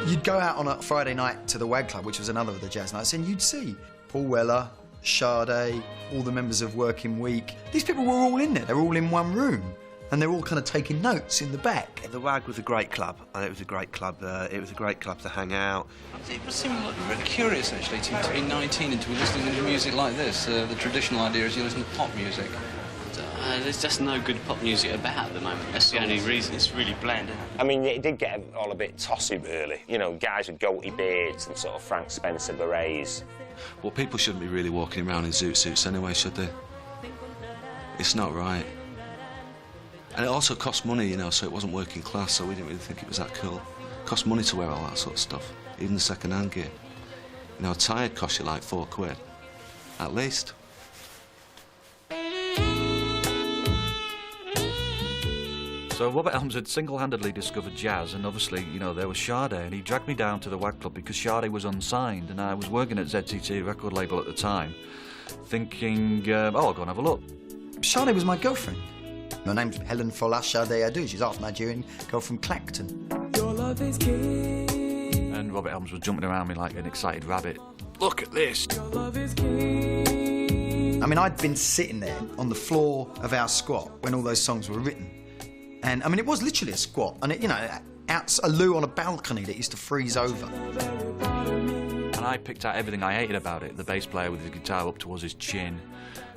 You'd go out on a Friday night to the Wag Club, which was another of the jazz nights, and you'd see Paul Weller, Sade, all the members of Working Week. These people were all in there. They were all in one room, and they're all kind of taking notes in the back. The Wag was a great club, and it was a great club. It was a great club to hang out. It must seem really curious, actually, to be 19 and to be listening to music like this. The traditional idea is you listen to pop music. There's just no good pop music about at the moment. That's the only reason. It's really bland, isn't it? I mean, it did get all a bit tossy early. You know, guys with goatee beards and sort of Frank Spencer berets. Well, people shouldn't be really walking around in zoot suits anyway, should they? It's not right. And it also cost money, you know, so it wasn't working class, so we didn't really think it was that cool. It cost money to wear all that sort of stuff, even the second-hand gear. You know, a tie cost you like £4, at least. So Robert Elms had single-handedly discovered jazz, and obviously, you know, there was Sade, and he dragged me down to the Wag Club because Sade was unsigned, and I was working at ZTT record label at the time, thinking, oh, I'll go and have a look. Sade was my girlfriend. Her name's Helen Fola Sade Adu. She's half Nigerian, girl from Clacton. Your love is king. And Robert Elms was jumping around me like an excited rabbit. Look at this. Your love is king. I mean, I'd been sitting there on the floor of our squat when all those songs were written. And, I mean, it was literally a squat. And, you know, out a loo on a balcony that used to freeze over. And I picked out everything I hated about it. The bass player with his guitar up towards his chin.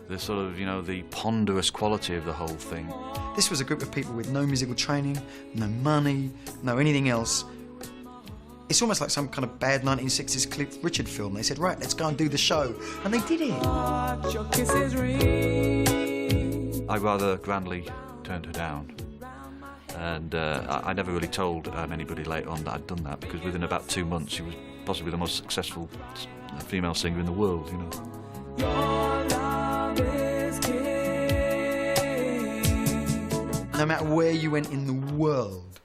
The sort of, you know, the ponderous quality of the whole thing. This was a group of people with no musical training, no money, no anything else. It's almost like some kind of bad 1960s Cliff Richard film. They said, right, let's go and do the show. And they did it. I rather grandly turned her down. And I never really told anybody later on that I'd done that, because within about 2 months she was possibly the most successful female singer in the world, you know. No matter where you went in the world,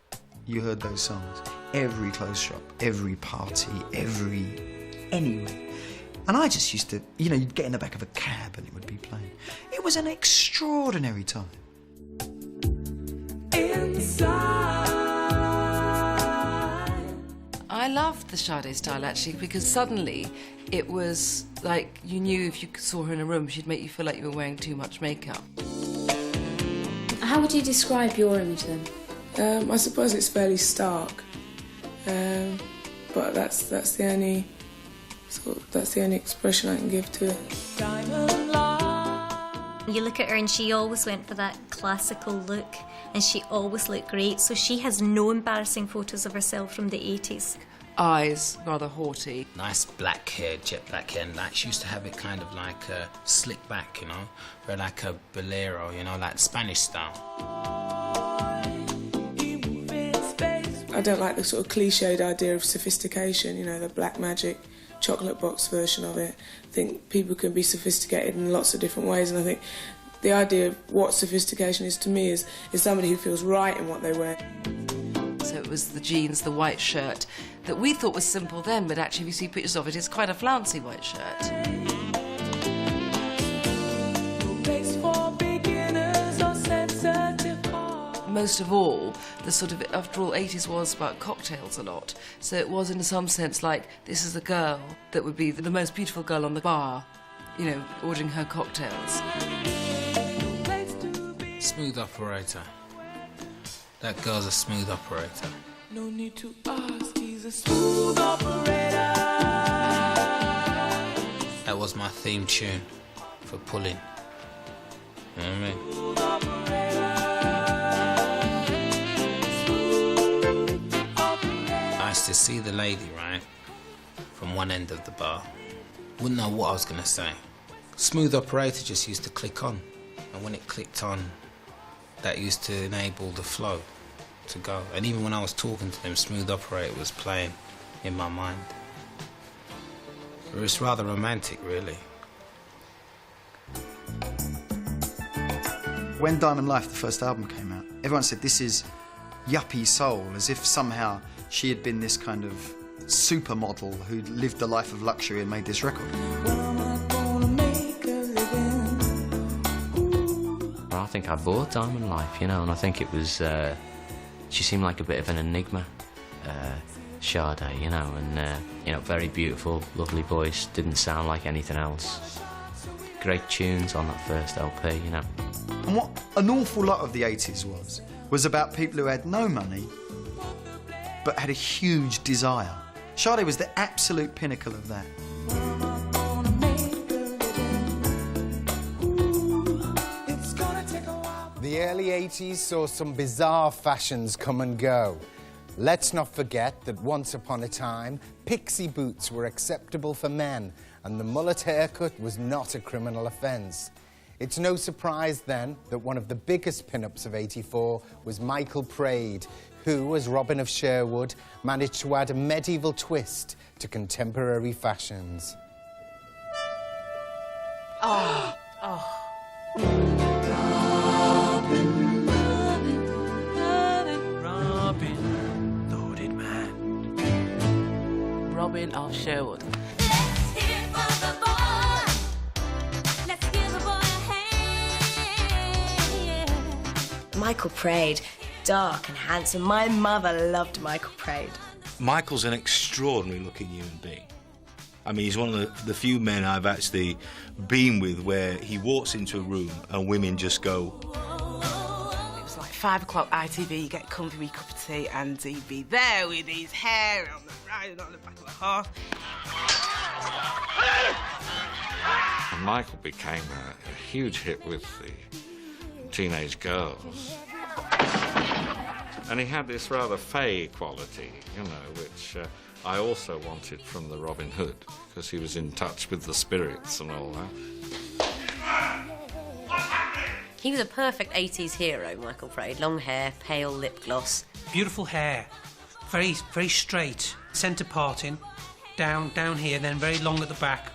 you heard those songs. Every clothes shop, every party, anywhere. And I just used to, you know, you'd get in the back of a cab and it would be playing. It was an extraordinary time. I loved the Sade style, actually, because suddenly it was like you knew if you saw her in a room, she'd make you feel like you were wearing too much makeup. How would you describe your image then? I suppose it's fairly stark, but that's the only expression I can give to it. You look at her and she always went for that classical look, and she always looked great, so she has no embarrassing photos of herself from the 80s. Eyes, rather haughty. Nice black hair, jet black hair, and like she used to have it kind of like slick back, you know, or like a bolero, you know, like Spanish style. I don't like the sort of cliched idea of sophistication, you know, the Black Magic chocolate box version of it. I think people can be sophisticated in lots of different ways, and I think the idea of what sophistication is to me is somebody who feels right in what they wear. So it was the jeans, the white shirt, that we thought was simple then, but actually if you see pictures of it, it's quite a flouncy white shirt. Most of all, the sort of, after all, 80s was about cocktails a lot. So it was, in some sense, like, this is a girl that would be the most beautiful girl on the bar, you know, ordering her cocktails. Smooth operator. That girl's a smooth operator. No need to ask, he's a smooth operator. was my theme tune for Pulling. You know what I mean? I used to see the lady, right, from one end of the bar. Wouldn't know what I was going to say. Smooth Operator just used to click on. And when it clicked on, that used to enable the flow to go. And even when I was talking to them, Smooth Operator was playing in my mind. It was rather romantic, really. When Diamond Life, the first album, came out, everyone said this is yuppie soul, as if somehow she had been this kind of supermodel who'd lived a life of luxury and made this record. Well, I think I bought Diamond Life, you know, and I think it was... she seemed like a bit of an enigma, Sade, you know, and, you know, very beautiful, lovely voice, didn't sound like anything else. Great tunes on that first LP, you know. And what an awful lot of the 80s was about people who had no money, but had a huge desire. Sade was the absolute pinnacle of that. The early 80s saw some bizarre fashions come and go. Let's not forget that once upon a time, pixie boots were acceptable for men, and the mullet haircut was not a criminal offence. It's no surprise then that one of the biggest pin-ups of '84 was Michael Praed, who, as Robin of Sherwood, managed to add a medieval twist to contemporary fashions. Oh, Robin, loaded man. Robin of Sherwood. Michael Praed, dark and handsome. My mother loved Michael Praed. Michael's an extraordinary looking human being. I mean, he's one of the few men I've actually been with where he walks into a room and women just go... It was like 5 o'clock ITV, you get a comfy wee cup of tea, and he'd be there with his hair on the riding on the back of a horse. And Michael became a huge hit with the teenage girls. And he had this rather fey quality, you know, which I also wanted from the Robin Hood, because he was in touch with the spirits and all that. He was a perfect 80s hero, Michael Praed. Long hair, pale lip gloss. Beautiful hair, very, very straight, centre parting, down here, then very long at the back.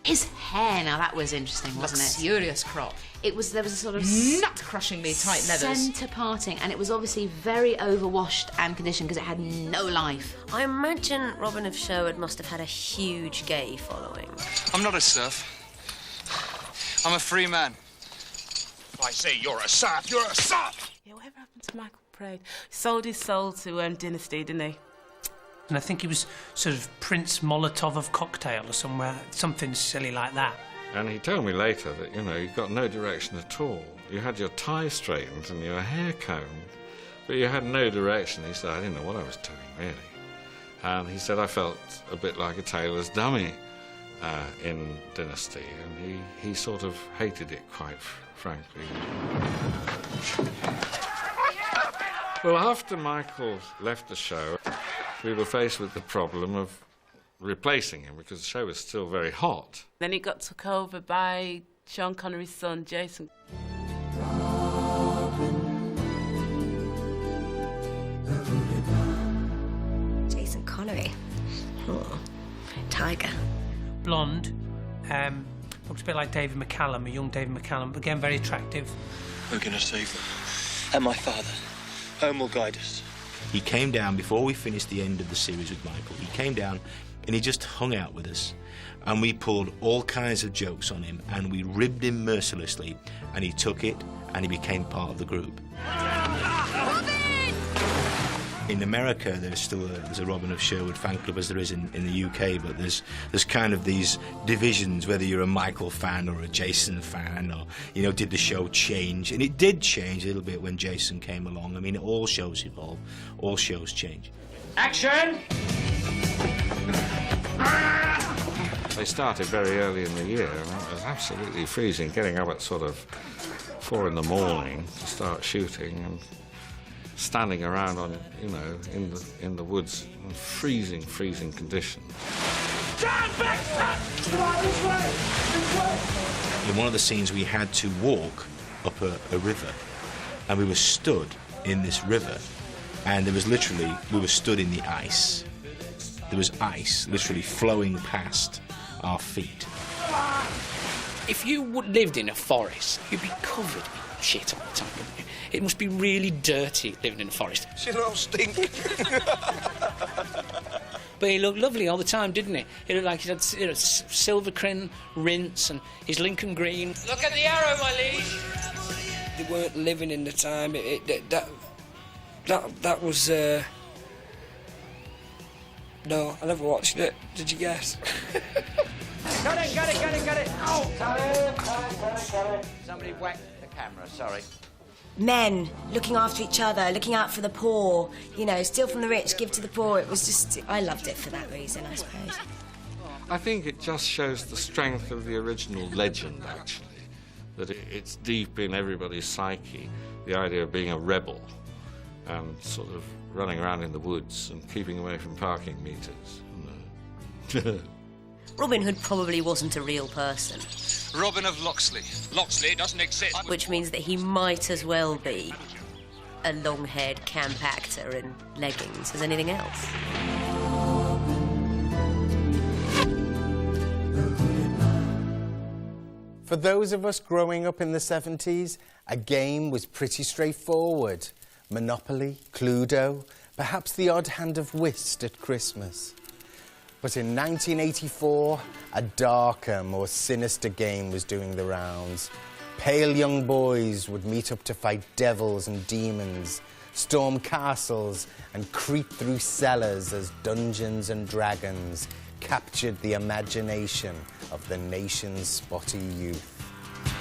His hair, now that was interesting, wasn't it? Luxurious crop. There was a sort of nut-crushingly tight leathers. Centre parting, and it was obviously very overwashed and conditioned because it had no life. I imagine Robin of Sherwood must have had a huge gay following. I'm not a serf. I'm a free man. I say you're a serf, you're a serf! Yeah, whatever happened to Michael Praed? He sold his soul to Dynasty, didn't he? And I think he was sort of Prince Molotov of Cocktail or something silly like that. And he told me later that, you know, you got no direction at all. You had your tie straightened and your hair combed, but you had no direction. He said, I didn't know what I was doing, really. And he said, I felt a bit like a tailor's dummy in Dynasty, and he sort of hated it, quite frankly. Well, after Michael left the show, we were faced with the problem of replacing him because the show was still very hot. Then it got took over by Sean Connery's son, Jason. Jason Connery. Oh, Tiger. Blonde. Looks a bit like David McCallum, a young David McCallum, but again very attractive. We're going to save them. And my father. Home will guide us. He came down before we finished the end of the series with Michael. He came down and he just hung out with us. And we pulled all kinds of jokes on him and we ribbed him mercilessly. And he took it and he became part of the group. In America, there's a Robin of Sherwood fan club as there is in the UK, but there's kind of these divisions, whether you're a Michael fan or a Jason fan, or, you know, did the show change? And it did change a little bit when Jason came along. I mean, all shows evolve, all shows change. Action! I They started very early in the year, and it was absolutely freezing, getting up at sort of 4 in the morning to start shooting and standing around on, you know, in the woods in freezing conditions. In one of the scenes, we had to walk up a river, and we were stood in this river, and there was literally, we were stood in the ice. There was ice literally flowing past our feet. If you lived in a forest, you'd be covered in shit all the time, wouldn't you? It must be really dirty living in a forest. Shit all stink. But he looked lovely all the time, didn't he? He looked like he had Silvercrin rinse and his Lincoln green. Look at the arrow, my liege! They weren't living in the time. That was... No, I never watched it. Did you guess? Got it! Oh! Got it. Somebody whacked the camera, sorry. Men looking after each other, looking out for the poor, you know, steal from the rich, give to the poor. It was just... I loved it for that reason, I suppose. I think it just shows the strength of the original legend, actually, that it's deep in everybody's psyche, the idea of being a rebel and sort of running around in the woods and keeping away from parking meters. Robin Hood probably wasn't a real person. Robin of Locksley. Locksley doesn't exist. Which means that he might as well be a long-haired camp actor in leggings as anything else. For those of us growing up in the 70s, a game was pretty straightforward. Monopoly, Cluedo, perhaps the odd hand of whist at Christmas. But in 1984, a darker, more sinister game was doing the rounds. Pale young boys would meet up to fight devils and demons, storm castles and creep through cellars as Dungeons and Dragons captured the imagination of the nation's spotty youth.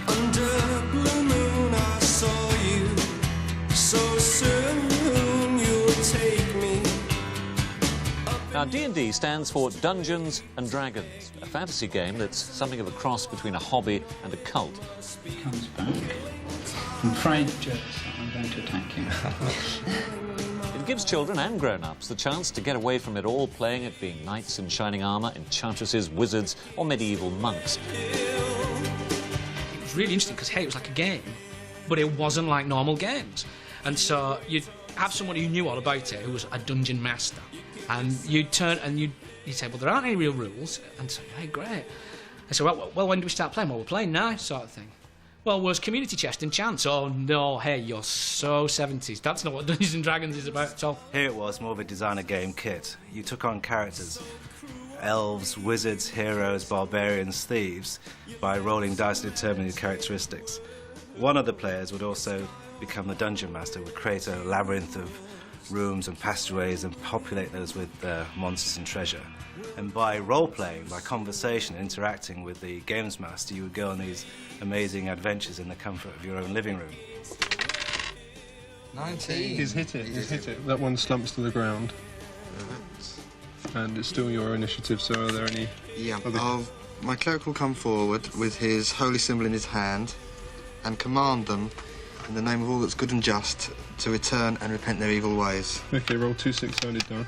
Under a blue moon I saw you, so soon you'll take me. Now, D&D stands for Dungeons and Dragons, a fantasy game that's something of a cross between a hobby and a cult. He comes back. I'm afraid, Jess, I'm going to attack you. It gives children and grown-ups the chance to get away from it all, playing at being knights in shining armour, enchantresses, wizards, or medieval monks. It was really interesting because, hey, it was like a game, but it wasn't like normal games. And so you'd have someone who knew all about it, who was a dungeon master. And you'd turn and you'd say, well, there aren't any real rules. And so, hey, great. I said, well, when do we start playing? Well, we're playing now, sort of thing. Well, was community chest and chance? Oh, no, hey, you're so 70s. That's not what Dungeons and Dragons is about at all. Here it was, more of a designer game kit. You took on characters, elves, wizards, heroes, barbarians, thieves, by rolling dice to determine your characteristics. One of the players would also become the dungeon master, would create a labyrinth of rooms and passageways and populate those with monsters and treasure. And by role-playing, by conversation, interacting with the games master, you would go on these amazing adventures in the comfort of your own living room. 19. He's hit it. That one slumps to the ground. And it's still your initiative, so are there any... Yeah, my cleric will come forward with his holy symbol in his hand and command them, in the name of all that's good and just, to return and repent their evil ways. Okay, roll 2 6-sided dice.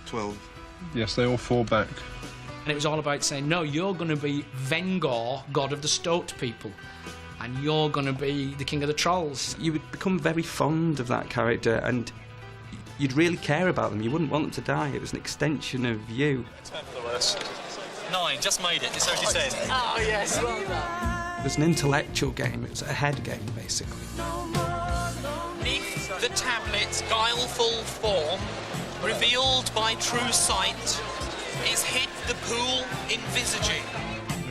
12. Yes, they all fall back. And it was all about saying, no, you're going to be Vengor, god of the Stoat people. And you're going to be the king of the trolls. You would become very fond of that character and you'd really care about them. You wouldn't want them to die. It was an extension of you. 10 for the worst. 9, just made it. It's 30. Oh, yes, well done. It was an intellectual game. It was a head game, basically. Beneath the tablet's guileful form, revealed by true sight, is hid the pool envisaging.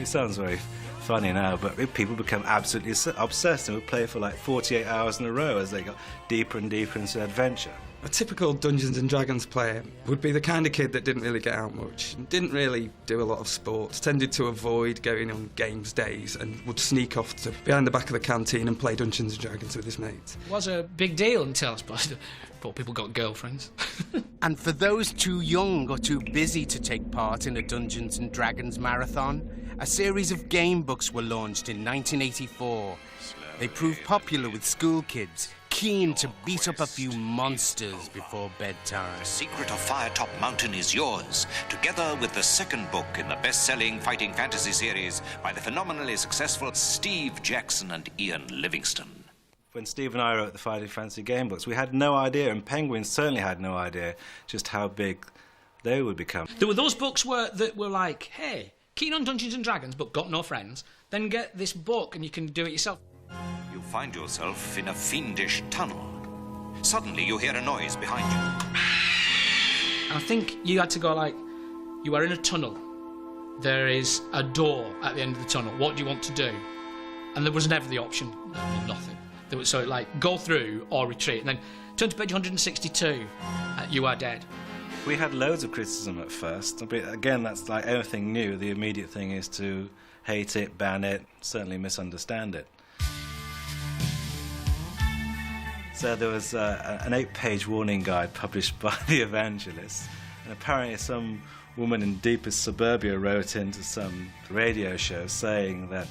It sounds very funny now, but people become absolutely obsessed and would play for like 48 hours in a row as they got deeper and deeper into adventure. A typical Dungeons and Dragons player would be the kind of kid that didn't really get out much, didn't really do a lot of sports, tended to avoid going on games days and would sneak off to behind the back of the canteen and play Dungeons and Dragons with his mates. It was a big deal until I suppose poor people got girlfriends. And for those too young or too busy to take part in a Dungeons and Dragons marathon, a series of game books were launched in 1984. They proved popular with school kids, keen to beat up a few monsters before bedtime. The Secret of Firetop Mountain is yours, together with the second book in the best-selling fighting fantasy series by the phenomenally successful Steve Jackson and Ian Livingstone. When Steve and I wrote the Fighting Fantasy game books, we had no idea, and Penguin certainly had no idea, just how big they would become. There were those books that were like, hey, keen on Dungeons and Dragons but got no friends, then get this book and you can do it yourself. You find yourself in a fiendish tunnel. Suddenly you hear a noise behind you. I think you had to go like, you are in a tunnel. There is a door at the end of the tunnel. What do you want to do? And there was never the option, nothing. There was, so like, go through or retreat. And then turn to page 162, you are dead. We had loads of criticism at first. But again, that's like anything new. The immediate thing is to hate it, ban it, certainly misunderstand it. So there was an 8-page warning guide published by The Evangelist, and apparently some woman in deepest suburbia wrote into some radio show saying that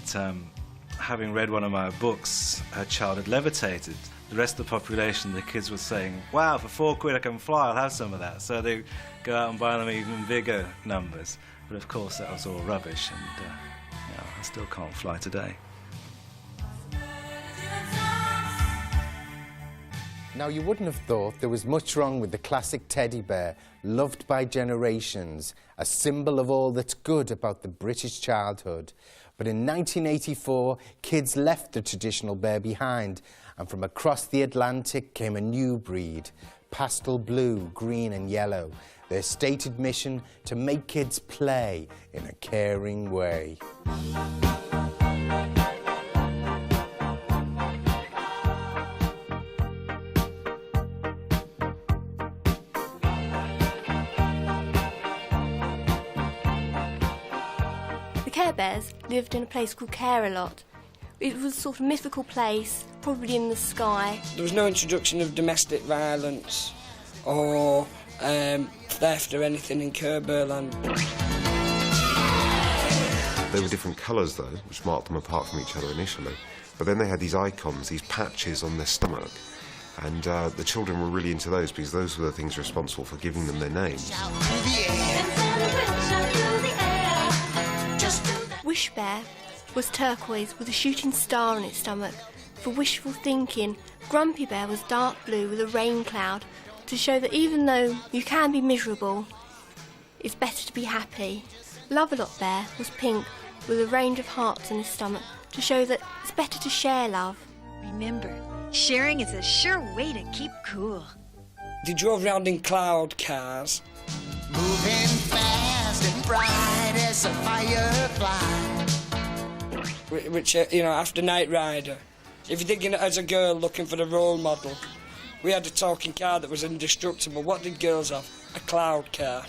having read one of my books, her child had levitated. The rest of the population, the kids were saying, wow, for £4 I can fly, I'll have some of that. So they go out and buy them even bigger numbers. But of course that was all rubbish, and I still can't fly today. Now, you wouldn't have thought there was much wrong with the classic teddy bear, loved by generations, a symbol of all that's good about the British childhood. But in 1984, kids left the traditional bear behind, and from across the Atlantic came a new breed, pastel blue, green and yellow. Their stated mission, to make kids play in a caring way. The Care Bears lived in a place called Care-a-Lot. It was a sort of mythical place, probably in the sky. There was no introduction of domestic violence or theft or anything in Kerberland. They were different colours, though, which marked them apart from each other initially. But then they had these icons, these patches on their stomach, and the children were really into those because those were the things responsible for giving them their names. Wish Bear was turquoise with a shooting star on its stomach. For wishful thinking, Grumpy Bear was dark blue with a rain cloud to show that even though you can be miserable, it's better to be happy. Love-a-Lot Bear was pink with a range of hearts on his stomach to show that it's better to share love. Remember, sharing is a sure way to keep cool. They drove around in cloud cars. Moving fast and bright as a firefly. Which, after Knight Rider. If you're thinking as a girl looking for a role model, we had a talking car that was indestructible. What did girls have? A cloud car.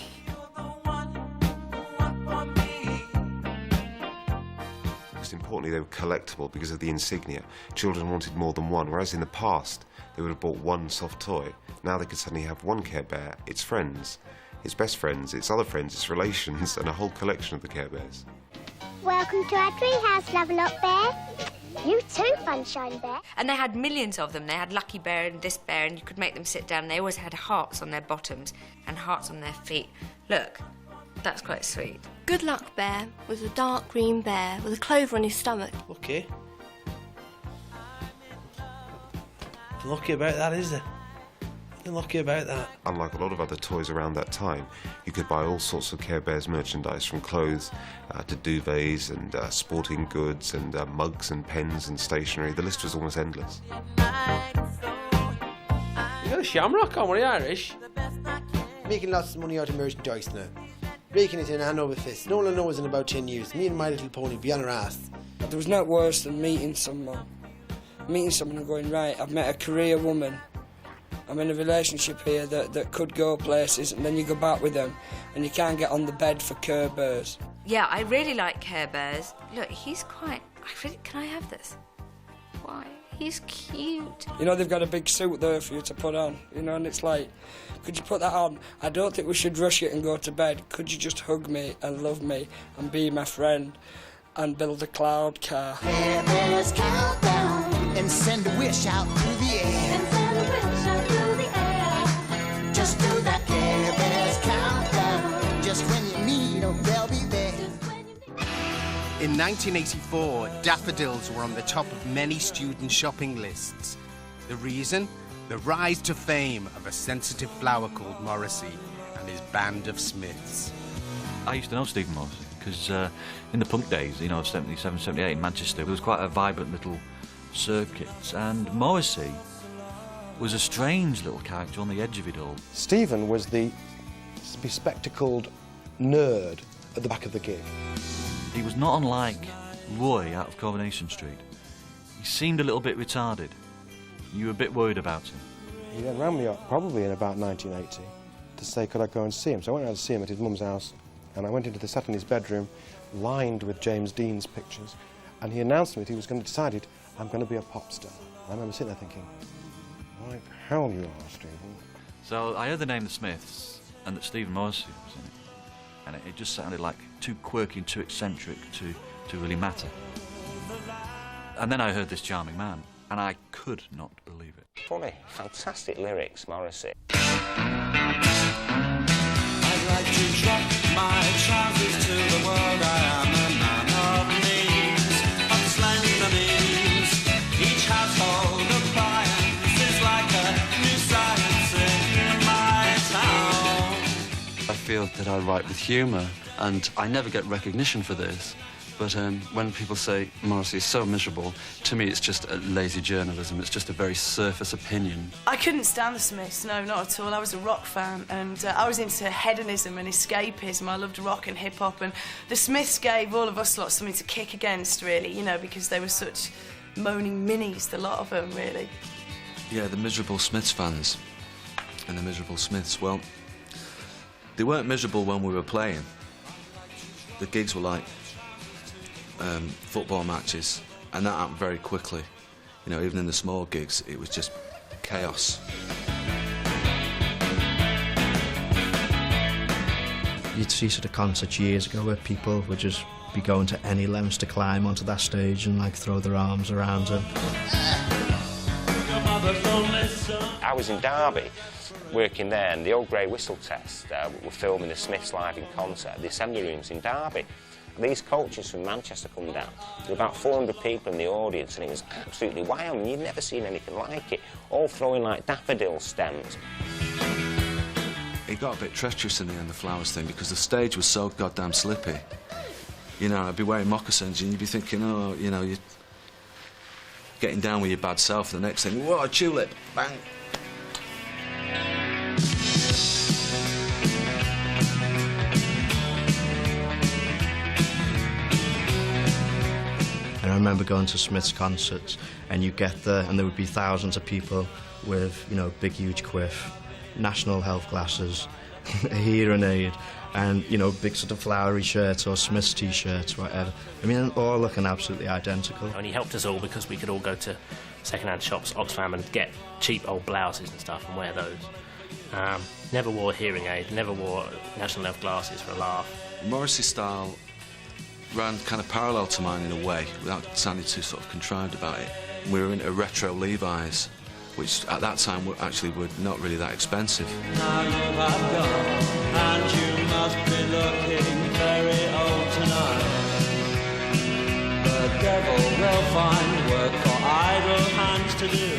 Most importantly, they were collectible because of the insignia. Children wanted more than one, whereas in the past, they would have bought one soft toy. Now they could suddenly have one Care Bear, its friends, its best friends, its other friends, its relations, and a whole collection of the Care Bears. Welcome to our treehouse, Love-a-Lot Bear. You too, Funshine Bear. And they had millions of them. They had Lucky Bear and this bear, and you could make them sit down. They always had hearts on their bottoms and hearts on their feet. Look, that's quite sweet. Good Luck Bear was a dark green bear with a clover on his stomach. Okay. Nothing lucky about that, is there? Nothing lucky about that. Unlike a lot of other toys around that time, you could buy all sorts of Care Bears merchandise, from clothes to duvets and sporting goods and mugs and pens and stationery. The list was almost endless. You got a shamrock on, were you Irish? Making lots of money out of merchandise now. Breaking it in hand over fist. No one knows in about 10 years. Me and My Little Pony be on our ass. There was no worse than meeting someone and going, right, I've met a career woman I'm in a relationship here that could go places, and then you go back with them and you can't get on the bed for Care Bears. Yeah, I really like Care Bears. Look, he's quite... Can I have this? Why? He's cute. You know, they've got a big suit there for you to put on, you know, and it's like, could you put that on? I don't think we should rush it and go to bed. Could you just hug me and love me and be my friend and build a cloud car? Care Bears countdown and send a wish out through the air. And send a wish out through the air. Just do that Care Bears countdown. Just when you need them, they'll be there. In 1984, daffodils were on the top of many student shopping lists. The reason? The rise to fame of a sensitive flower called Morrissey and his band of Smiths. I used to know Stephen Morrissey because in the punk days, you know, 77, 78 in Manchester, there was quite a vibrant little circuit, and Morrissey was a strange little character on the edge of it all. Stephen was the bespectacled nerd at the back of the gig. He was not unlike Roy out of Coronation Street. He seemed a little bit retarded. You were a bit worried about him. He then rang me up, probably in about 1980, to say could I go and see him. So I went out to see him at his mum's house, and I went into sat in his bedroom, lined with James Dean's pictures, and he announced to me that he was going to decide, I'm going to be a pop star. And I remember sitting there thinking, like hell you are, Stephen. So I heard the name The Smiths, and that Stephen Morrissey was in it. And it just sounded like too quirky and too eccentric to really matter. And then I heard this charming man, and I could not believe it. Funny, fantastic lyrics, Morrissey. I'd like to drop my trousers to the world. I am a man of means, of slender means. Each household appliance is like a new science in my town. I feel that I write with humour, and I never get recognition for this. But when people say Morrissey is so miserable, to me it's just a lazy journalism. It's just a very surface opinion. I couldn't stand the Smiths, no, not at all. I was a rock fan, and I was into hedonism and escapism. I loved rock and hip-hop, and the Smiths gave all of us lots something to kick against, really, you know, because they were such moaning minis, the lot of them, really. Yeah, the miserable Smiths fans and the miserable Smiths, well, they weren't miserable when we were playing. The gigs were like football matches, and that happened very quickly. You know, even in the small gigs, it was just chaos. You'd see sort of concerts years ago where people would just be going to any lengths to climb onto that stage and like throw their arms around them. I was in Derby, working there, and the old Grey Whistle Test were filming the Smiths live in concert at the Assembly Rooms in Derby. These coaches from Manchester come down. There were about 400 people in the audience, and it was absolutely wild. I mean, you'd never seen anything like it, all throwing like daffodil stems. It got a bit treacherous in the end, the flowers thing, because the stage was so goddamn slippy. You know, I'd be wearing moccasins, and you'd be thinking, oh, you know, you're getting down with your bad self, and the next thing, whoa, a tulip, bang. And I remember going to Smith's concerts, and you get there, and there would be thousands of people with, you know, big, huge quiff, national health glasses, a hearing aid, and, you know, big sort of flowery shirts or Smith's T-shirts, whatever. I mean, all looking absolutely identical. And he helped us all because we could all go to second-hand shops, Oxfam, and get cheap old blouses and stuff and wear those. Never wore a hearing aid, never wore national health glasses for a laugh. Morrissey style ran kind of parallel to mine in a way, without sounding too sort of contrived about it. We were into retro Levi's, which at that time were not really that expensive. Now you have gone, and you must be looking very old tonight. The devil will find work for idle hands to do.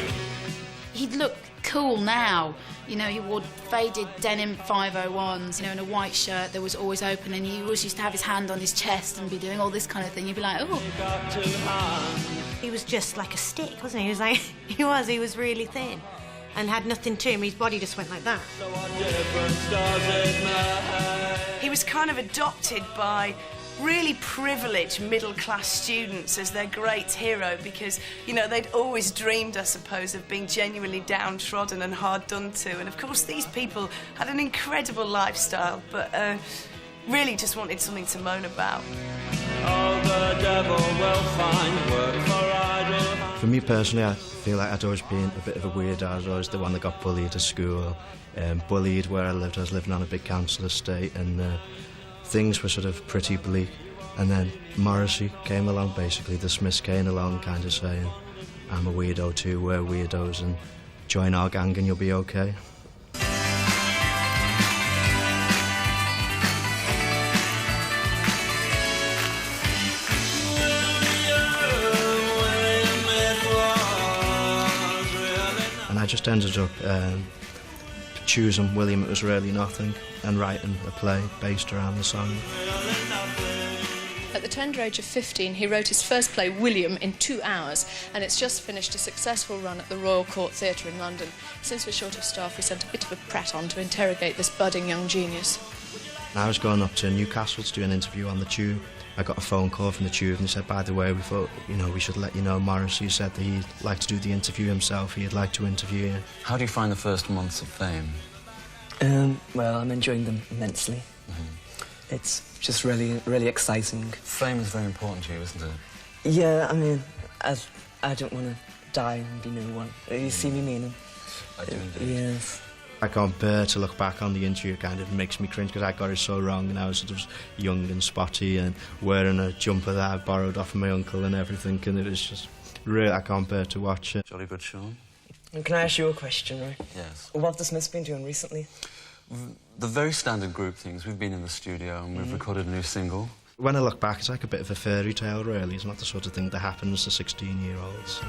He'd look cool now. You know, he wore faded denim 501s, you know, in a white shirt that was always open, and he always used to have his hand on his chest and be doing all this kind of thing. You'd be like, oh. He was just like a stick, wasn't he? He was like, he was really thin and had nothing to him. His body just went like that. He was kind of adopted by really privileged middle-class students as their great hero because, you know, they'd always dreamed, I suppose, of being genuinely downtrodden and hard done to. And, of course, these people had an incredible lifestyle, but really just wanted something to moan about. Oh, the devil will find work for idle. For me personally, I feel like I'd always been a bit of a weirdo. I was always the one that got bullied at school, bullied where I lived. I was living on a big council estate, and things were sort of pretty bleak. And then Morrissey came along, basically. The Smiths came along, kind of saying, I'm a weirdo too, we're weirdos, and join our gang and you'll be okay. I just ended up choosing William It Was Really Nothing and writing a play based around the song. At the tender age of 15, he wrote his first play, William, in 2 hours, and it's just finished a successful run at the Royal Court Theatre in London. Since we're short of staff, we sent a bit of a prat on to interrogate this budding young genius. I was going up to Newcastle to do an interview on the Tube. I got a phone call from the Tube and they said, by the way, we thought, you know, we should let you know Morrissey said that he'd like to do the interview himself, he'd like to interview you. How do you find the first months of fame? Well, I'm enjoying them immensely. It's just really, really exciting. Fame is very important to you, isn't it? Yeah, I mean, I don't want to die and be no one. You see me meaning? I do indeed. Yes. I can't bear to look back on the interview. It kind of makes me cringe because I got it so wrong and I was sort of young and spotty and wearing a jumper that I borrowed off of my uncle and everything, and it was just really, I can't bear to watch it. Jolly good, Sean. Can I ask you a question, right? Yes. What have the Smiths been doing recently? The very standard group things. We've been in the studio and we've recorded a new single. When I look back, it's like a bit of a fairy tale, really. It's not the sort of thing that happens to 16-year-olds.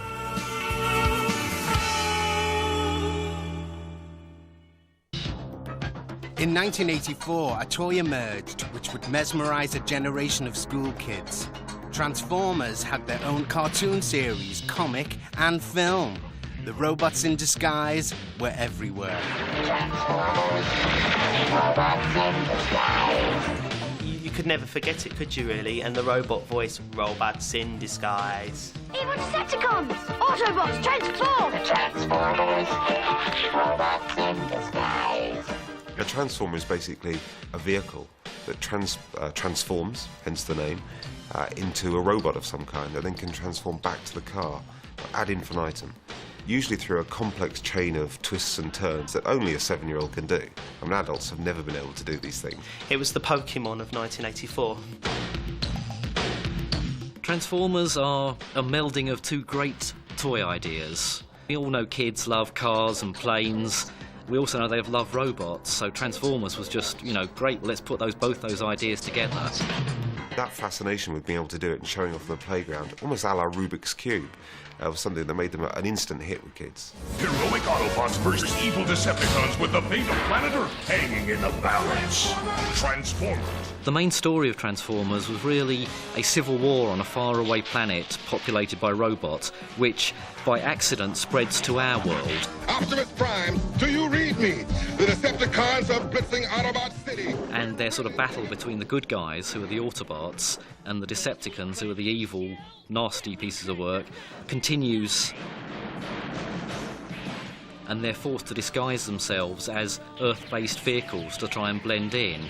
In 1984, a toy emerged which would mesmerise a generation of school kids. Transformers had their own cartoon series, comic and film. The robots in disguise were everywhere. You could never forget it, could you, really? And the robot voice, robots in disguise. Evil Decepticons! Autobots, transform! Transformers! Robots in disguise. A transformer is basically a vehicle that transforms, hence the name, into a robot of some kind and then can transform back to the car ad infinitum, usually through a complex chain of twists and turns that only a 7-year-old can do. I mean, adults have never been able to do these things. It was the Pokemon of 1984. Transformers are a melding of two great toy ideas. We all know kids love cars and planes. We also know they love robots, so Transformers was just, you know, great, let's put both those ideas together. That fascination with being able to do it and showing off on the playground, almost a la Rubik's Cube, was something that made them an instant hit with kids. Heroic Autobots versus evil Decepticons with the fate of planet Earth hanging in the balance. Transformers. The main story of Transformers was really a civil war on a faraway planet populated by robots, which, by accident, spreads to our world. Optimus Prime, do you read me? The Decepticons are blitzing Autobot City. And their sort of battle between the good guys, who are the Autobots, and the Decepticons, who are the evil, nasty pieces of work, continues. And they're forced to disguise themselves as Earth-based vehicles to try and blend in.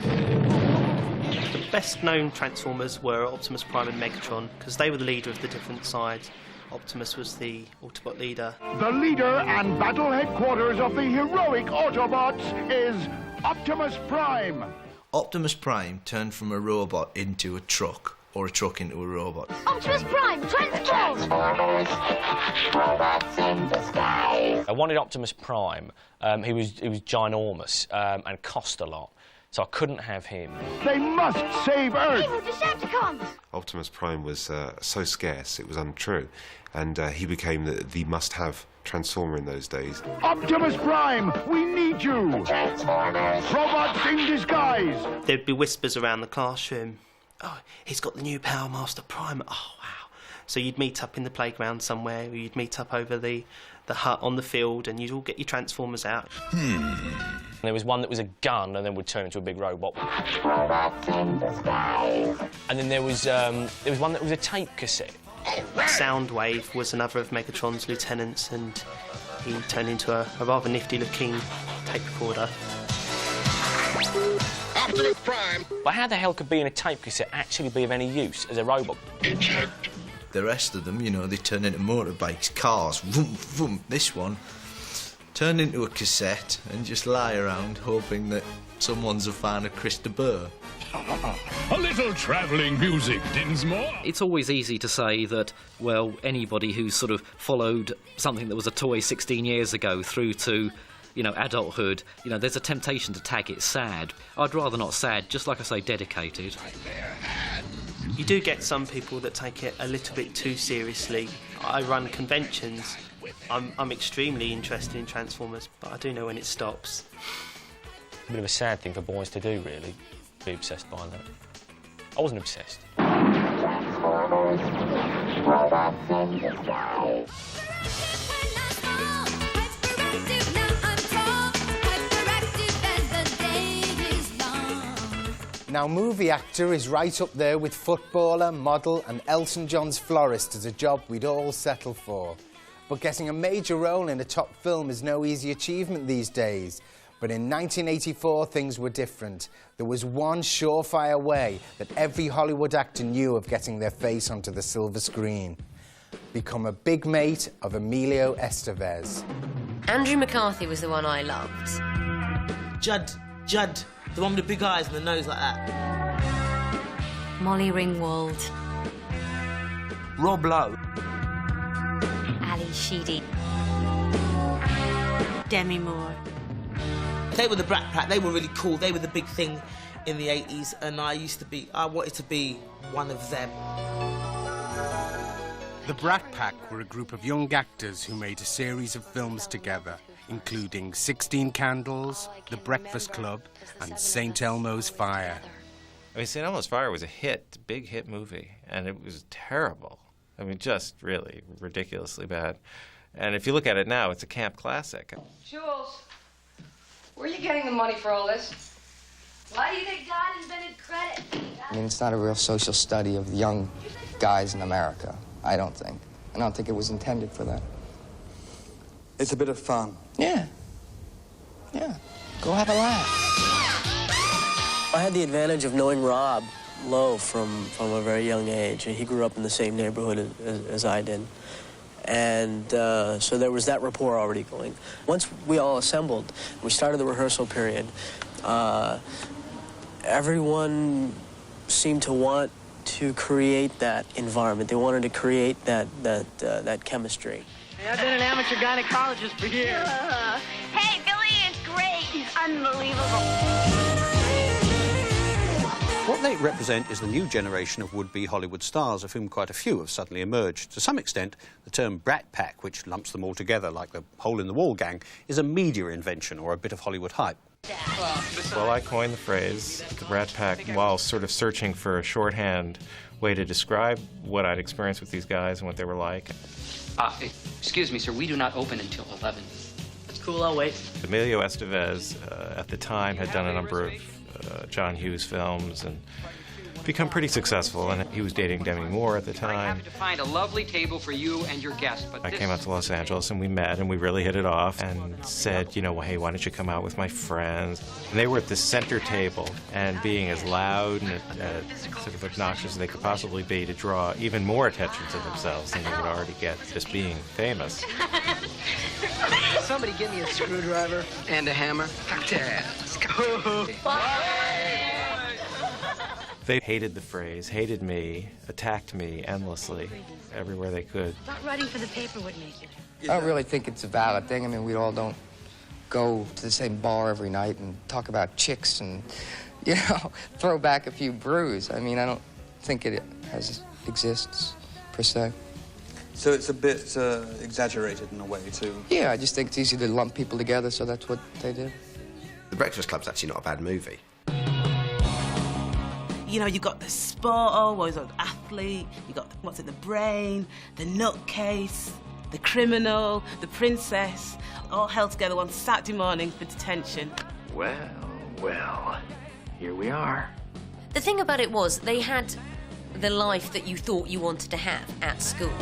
The best-known Transformers were Optimus Prime and Megatron, because they were the leader of the different sides. Optimus was the Autobot leader. The leader and battle headquarters of the heroic Autobots is Optimus Prime. Optimus Prime turned from a robot into a truck, or a truck into a robot. Optimus Prime, transform! Transformers, robots in disguise. I wanted Optimus Prime. He was ginormous and cost a lot, so I couldn't have him. They must save Earth! Evil Decepticons! Optimus Prime was so scarce, it was untrue, and he became the must-have Transformer in those days. Optimus Prime, we need you! Transformers! Robots in disguise! There'd be whispers around the classroom. Oh, he's got the new Power Master Prime. Oh, wow. So you'd meet up in the playground somewhere, or you'd meet up over the hut on the field, and you'd all get your Transformers out. There was one that was a gun and then would turn into a big robot. And then there was one that was a tape cassette. Soundwave was another of Megatron's lieutenants, and he turned into a rather nifty-looking tape recorder. Optimus Prime. But how the hell could being a tape cassette actually be of any use as a robot? The rest of them, you know, they turn into motorbikes, cars, vroom, vroom. This one turned into a cassette and just lie around hoping that someone's a fan of Chris de Burgh. A little travelling music, Dinsmore. It's always easy to say that, well, anybody who's sort of followed something that was a toy 16 years ago through to, you know, adulthood, you know, there's a temptation to tag it sad. I'd rather not sad, just like I say, dedicated. You do get some people that take it a little bit too seriously. I run conventions. I'm extremely interested in Transformers, but I do know when it stops. A bit of a sad thing for boys to do, really, be obsessed by that. I wasn't obsessed. Now, movie actor is right up there with footballer, model and Elton John's florist as a job we'd all settle for. But getting a major role in a top film is no easy achievement these days. But in 1984, things were different. There was one surefire way that every Hollywood actor knew of getting their face onto the silver screen. Become a big mate of Emilio Estevez. Andrew McCarthy was the one I loved. Judd, the one with the big eyes and the nose like that. Molly Ringwald. Rob Lowe. Ali Sheedy. Demi Moore. They were the Brat Pack. They were really cool. They were the big thing in the 80s, and I wanted to be one of them. The Brat Pack were a group of young actors who made a series of films together, including 16 Candles, The Breakfast Club, and St. Elmo's Fire. I mean, St. Elmo's Fire was a hit, big hit movie, and it was terrible. I mean, just really ridiculously bad. And if you look at it now, it's a camp classic. Jules, where are you getting the money for all this? Why do you think God invented credit? I mean, it's not a real social study of young guys in America, I don't think. I don't think it was intended for that. It's a bit of fun. Yeah. Yeah. Go have a laugh. I had the advantage of knowing Rob Lowe from a very young age. He grew up in the same neighborhood as I did. And so there was that rapport already going. Once we all assembled, we started the rehearsal period, everyone seemed to want to create that environment. They wanted to create that chemistry. Hey, I've been an amateur gynecologist for years. Hey, Billy is great. Unbelievable. What they represent is the new generation of would-be Hollywood stars, of whom quite a few have suddenly emerged. To some extent, the term Brat Pack, which lumps them all together like the hole-in-the-wall gang, is a media invention or a bit of Hollywood hype. Well, I coined the phrase, the Brat Pack, while sort of searching for a shorthand way to describe what I'd experienced with these guys and what they were like. Excuse me, sir, we do not open until 11. That's cool, I'll wait. Emilio Estevez, at the time, had done a number of John Hughes films and become pretty successful, and he was dating Demi Moore at the time. I have to find a lovely table for you and your guests, but I came out to Los Angeles and we met and we really hit it off and said, you know, well, hey, why don't you come out with my friends? And they were at the center table, and being as loud and sort of obnoxious as they could possibly be to draw even more attention to themselves than they would already get just being famous. Somebody give me a screwdriver and a hammer. Let's go. They hated the phrase, hated me, attacked me endlessly, everywhere they could. Not writing for the paper would make you. I don't really think it's a valid thing. I mean, we all don't go to the same bar every night and talk about chicks and, you know, throw back a few brews. I mean, I don't think it exists, per se. So it's a bit exaggerated in a way, too. Yeah, I just think it's easy to lump people together, so that's what they do. The Breakfast Club's actually not a bad movie. You know, you got the sporter, well, he's an athlete, you got, what's it, the brain, the nutcase, the criminal, the princess, all held together one Saturday morning for detention. Well, well, here we are. The thing about it was, they had the life that you thought you wanted to have at school.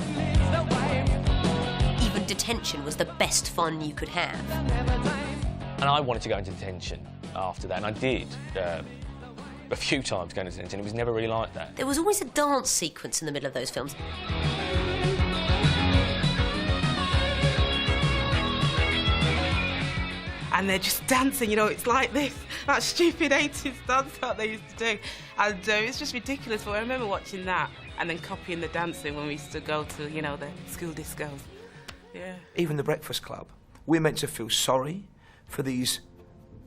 Even detention was the best fun you could have. And I wanted to go into detention after that, and I did a few times go into detention. It was never really like that. There was always a dance sequence in the middle of those films. And they're just dancing, you know, it's like this, that stupid 80s dance that they used to do. And it's just ridiculous, but I remember watching that and then copying the dancing when we used to go to, you know, the school discos. Yeah. Even the Breakfast Club, we're meant to feel sorry for these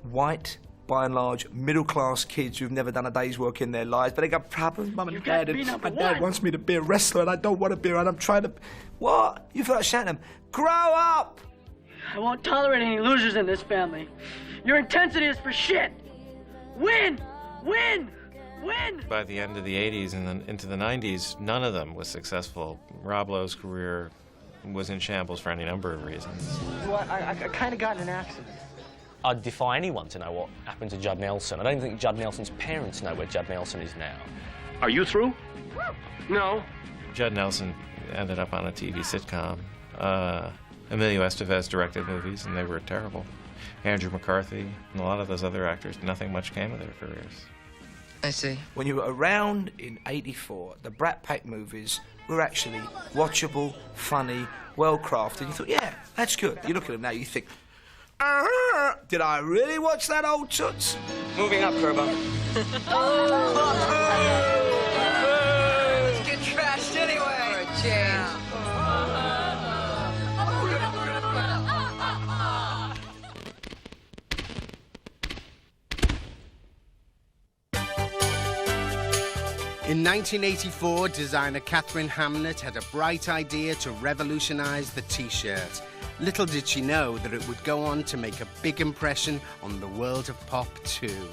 white, by and large, middle-class kids who've never done a day's work in their lives, but they got problems, Mum and Dad, and my dad wants me to be a wrestler and I don't want to be, and I'm trying to... What? You feel like shouting at them, grow up! I won't tolerate any losers in this family. Your intensity is for shit. Win! Win! Win! By the end of the 80s and then into the 90s, none of them was successful. Rob Lowe's career was in shambles for any number of reasons. Well, I kind of got in an accident. I'd defy anyone to know what happened to Judd Nelson. I don't think Judd Nelson's parents know where Judd Nelson is now. Are you through? No. Judd Nelson ended up on a TV sitcom. Emilio Estevez directed movies, and they were terrible. Andrew McCarthy and a lot of those other actors, nothing much came of their careers. I see. When you were around in '84, the Brat Pack movies were actually watchable, funny, well-crafted. You thought, yeah, that's good. You look at them now, you think, did I really watch that old toots? Moving up, Turbo. Let's get trashed anyway. For a change. In 1984, designer Catherine Hamnett had a bright idea to revolutionise the T-shirt. Little did she know that it would go on to make a big impression on the world of pop too.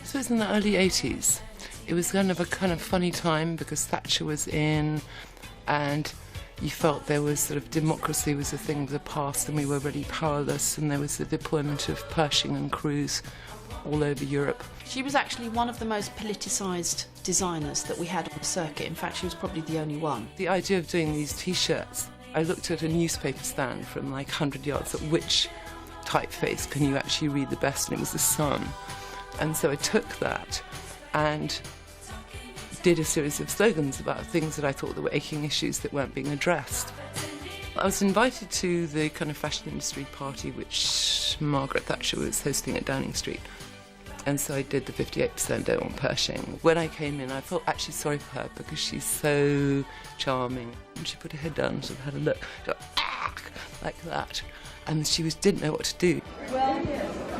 So it was in the early 80s. It was kind of funny time because Thatcher was in and you felt there was sort of democracy was a thing of the past and we were really powerless, and there was the deployment of Pershing and crews all over Europe. She was actually one of the most politicised designers that we had on the circuit. In fact, she was probably the only one. The idea of doing these T-shirts, I looked at a newspaper stand from like 100 yards at which typeface can you actually read the best, and it was The Sun. And so I took that and did a series of slogans about things that I thought that were aching issues that weren't being addressed. I was invited to the kind of fashion industry party which Margaret Thatcher was hosting at Downing Street. And so I did the 58% Don't Want Pershing. When I came in, I felt actually sorry for her because she's so charming. And she put her head down and sort of had a look, like that. And she didn't know what to do. Well,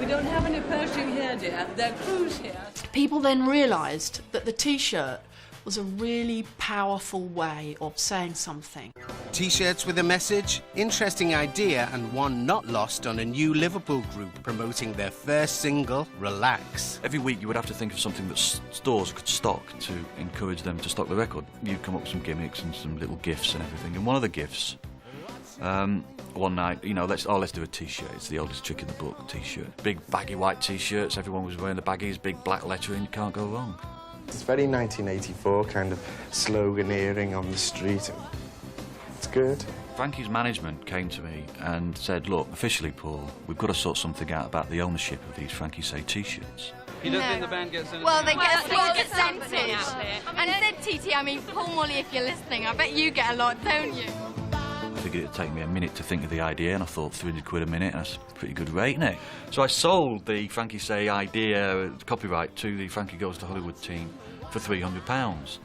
we don't have any Pershing here, dear. They're crews here. People then realised that the T-shirt was a really powerful way of saying something. T-shirts with a message, interesting idea, and one not lost on a new Liverpool group promoting their first single, Relax. Every week you would have to think of something that stores could stock to encourage them to stock the record. You'd come up with some gimmicks and some little gifts and everything. And one of the gifts, one night, you know, let's do a T-shirt. It's the oldest trick in the book, T-shirt. Big baggy white T-shirts, everyone was wearing the baggies, big black lettering, you can't go wrong. It's very 1984 kind of sloganeering on the street. It's good. Frankie's management came to me and said, look, officially, Paul, we've got to sort something out about the ownership of these Frankie Say T-shirts. You don't think the band gets anything? Well, they get a percentage. And said TT, I mean, Paul Molly, if you're listening, I bet you get a lot, don't you? I figured it'd take me a minute to think of the idea, and I thought £300 a minute, that's a pretty good rate, isn't it? So I sold the Frankie Say idea, copyright, to the Frankie Goes to Hollywood team for £300.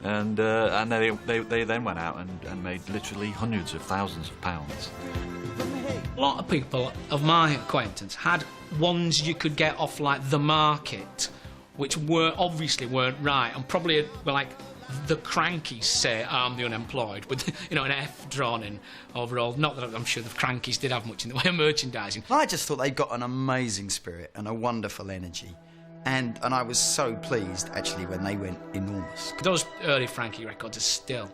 And they then went out and made literally hundreds of thousands of pounds. A lot of people of my acquaintance had ones you could get off like the market, which obviously weren't right, and probably were like the Crankies say I'm the unemployed with, you know, an F drawn in overall. Not that I'm sure the Crankies did have much in the way of merchandising. I just thought they got an amazing spirit and a wonderful energy. And I was so pleased, actually, when they went enormous. Those early Frankie records are still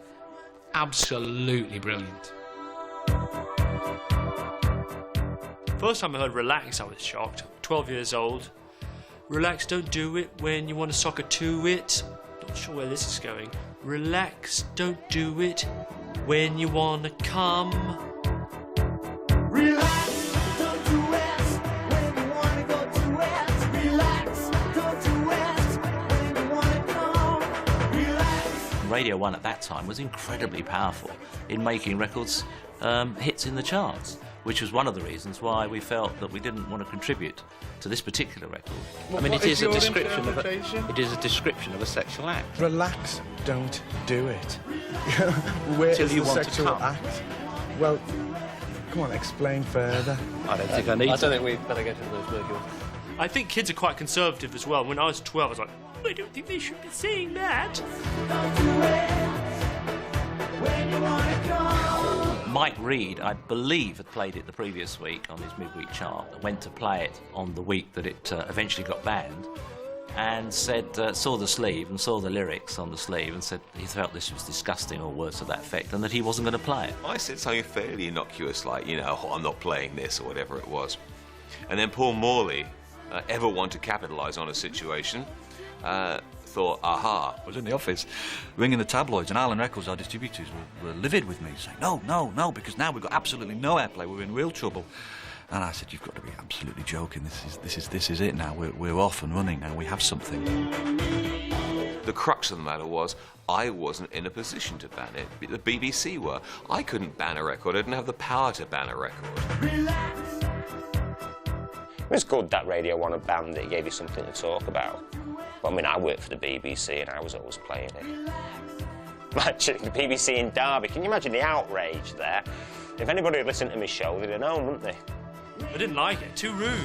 absolutely brilliant. First time I heard relax, I was shocked. 12 years old. Relax, don't do it when you want to soccer to it. Not sure where this is going. Relax, don't do it when you want to come. Relax, don't do it when you want to go to it. Relax, don't do it when you want to come. Relax. Radio 1 at that time was incredibly powerful in making records hits in the charts, which was one of the reasons why we felt that we didn't want to contribite to this particular record. I mean, it is a description of a sexual act. Relax, don't do it. Where Till is you the want to sexual come. act? Well, come on, explain further. I don't think I need I don't think we better go to those burgers. I think kids are quite conservative as well. When I was 12, I was like, I don't think they should be saying that. Mike Reid, I believe, had played it the previous week on his midweek chart, went to play it on the week that it eventually got banned, and said, saw the sleeve and saw the lyrics on the sleeve and said he felt this was disgusting or words to that effect and that he wasn't going to play it. I said something fairly innocuous like, you know, oh, I'm not playing this or whatever it was. And then Paul Morley, ever want to capitalise on a situation, thought, aha. I was in the office ringing the tabloids, and Island Records, our distributors, were livid with me, saying, no, because now we've got absolutely no airplay, we're in real trouble. And I said, you've got to be absolutely joking, this is it now, we're off and running now, we have something. The crux of the matter was, I wasn't in a position to ban it. The BBC were. I couldn't ban a record, I didn't have the power to ban a record. It was good that Radio 1 had banned it, it gave you something to talk about. But I mean, I worked for the BBC and I was always playing it. Imagine the BBC in Derby, can you imagine the outrage there? If anybody had listened to my show, they'd have known, wouldn't they? I didn't like it, too rude.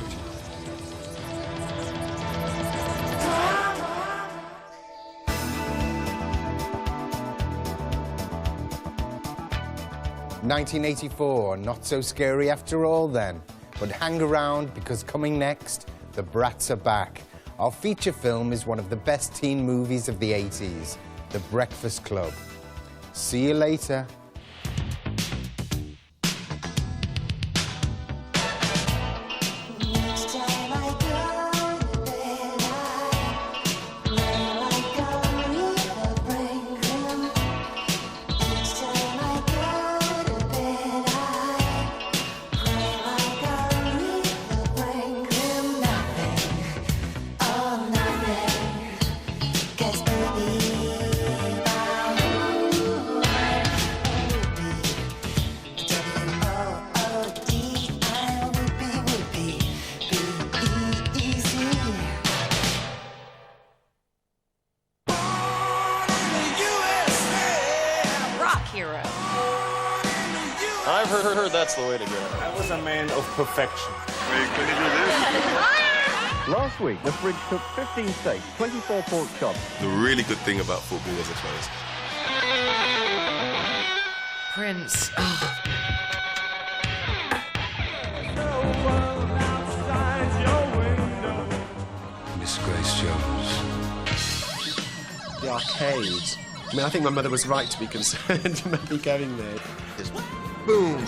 "1984, not so scary after all then. But hang around, because coming next, The Brats Are Back. Our feature film is one of the best teen movies of the 80s, The Breakfast Club. See you later." I've heard that's the way to go. That was a man of perfection. Wait, can you do this? Last week, the fridge took 15 steaks, 24 pork chops. The really good thing about football was, I suppose, Prince. Miss Grace Jones. The arcades. I mean, I think my mother was right to be concerned about me going there. Just boom.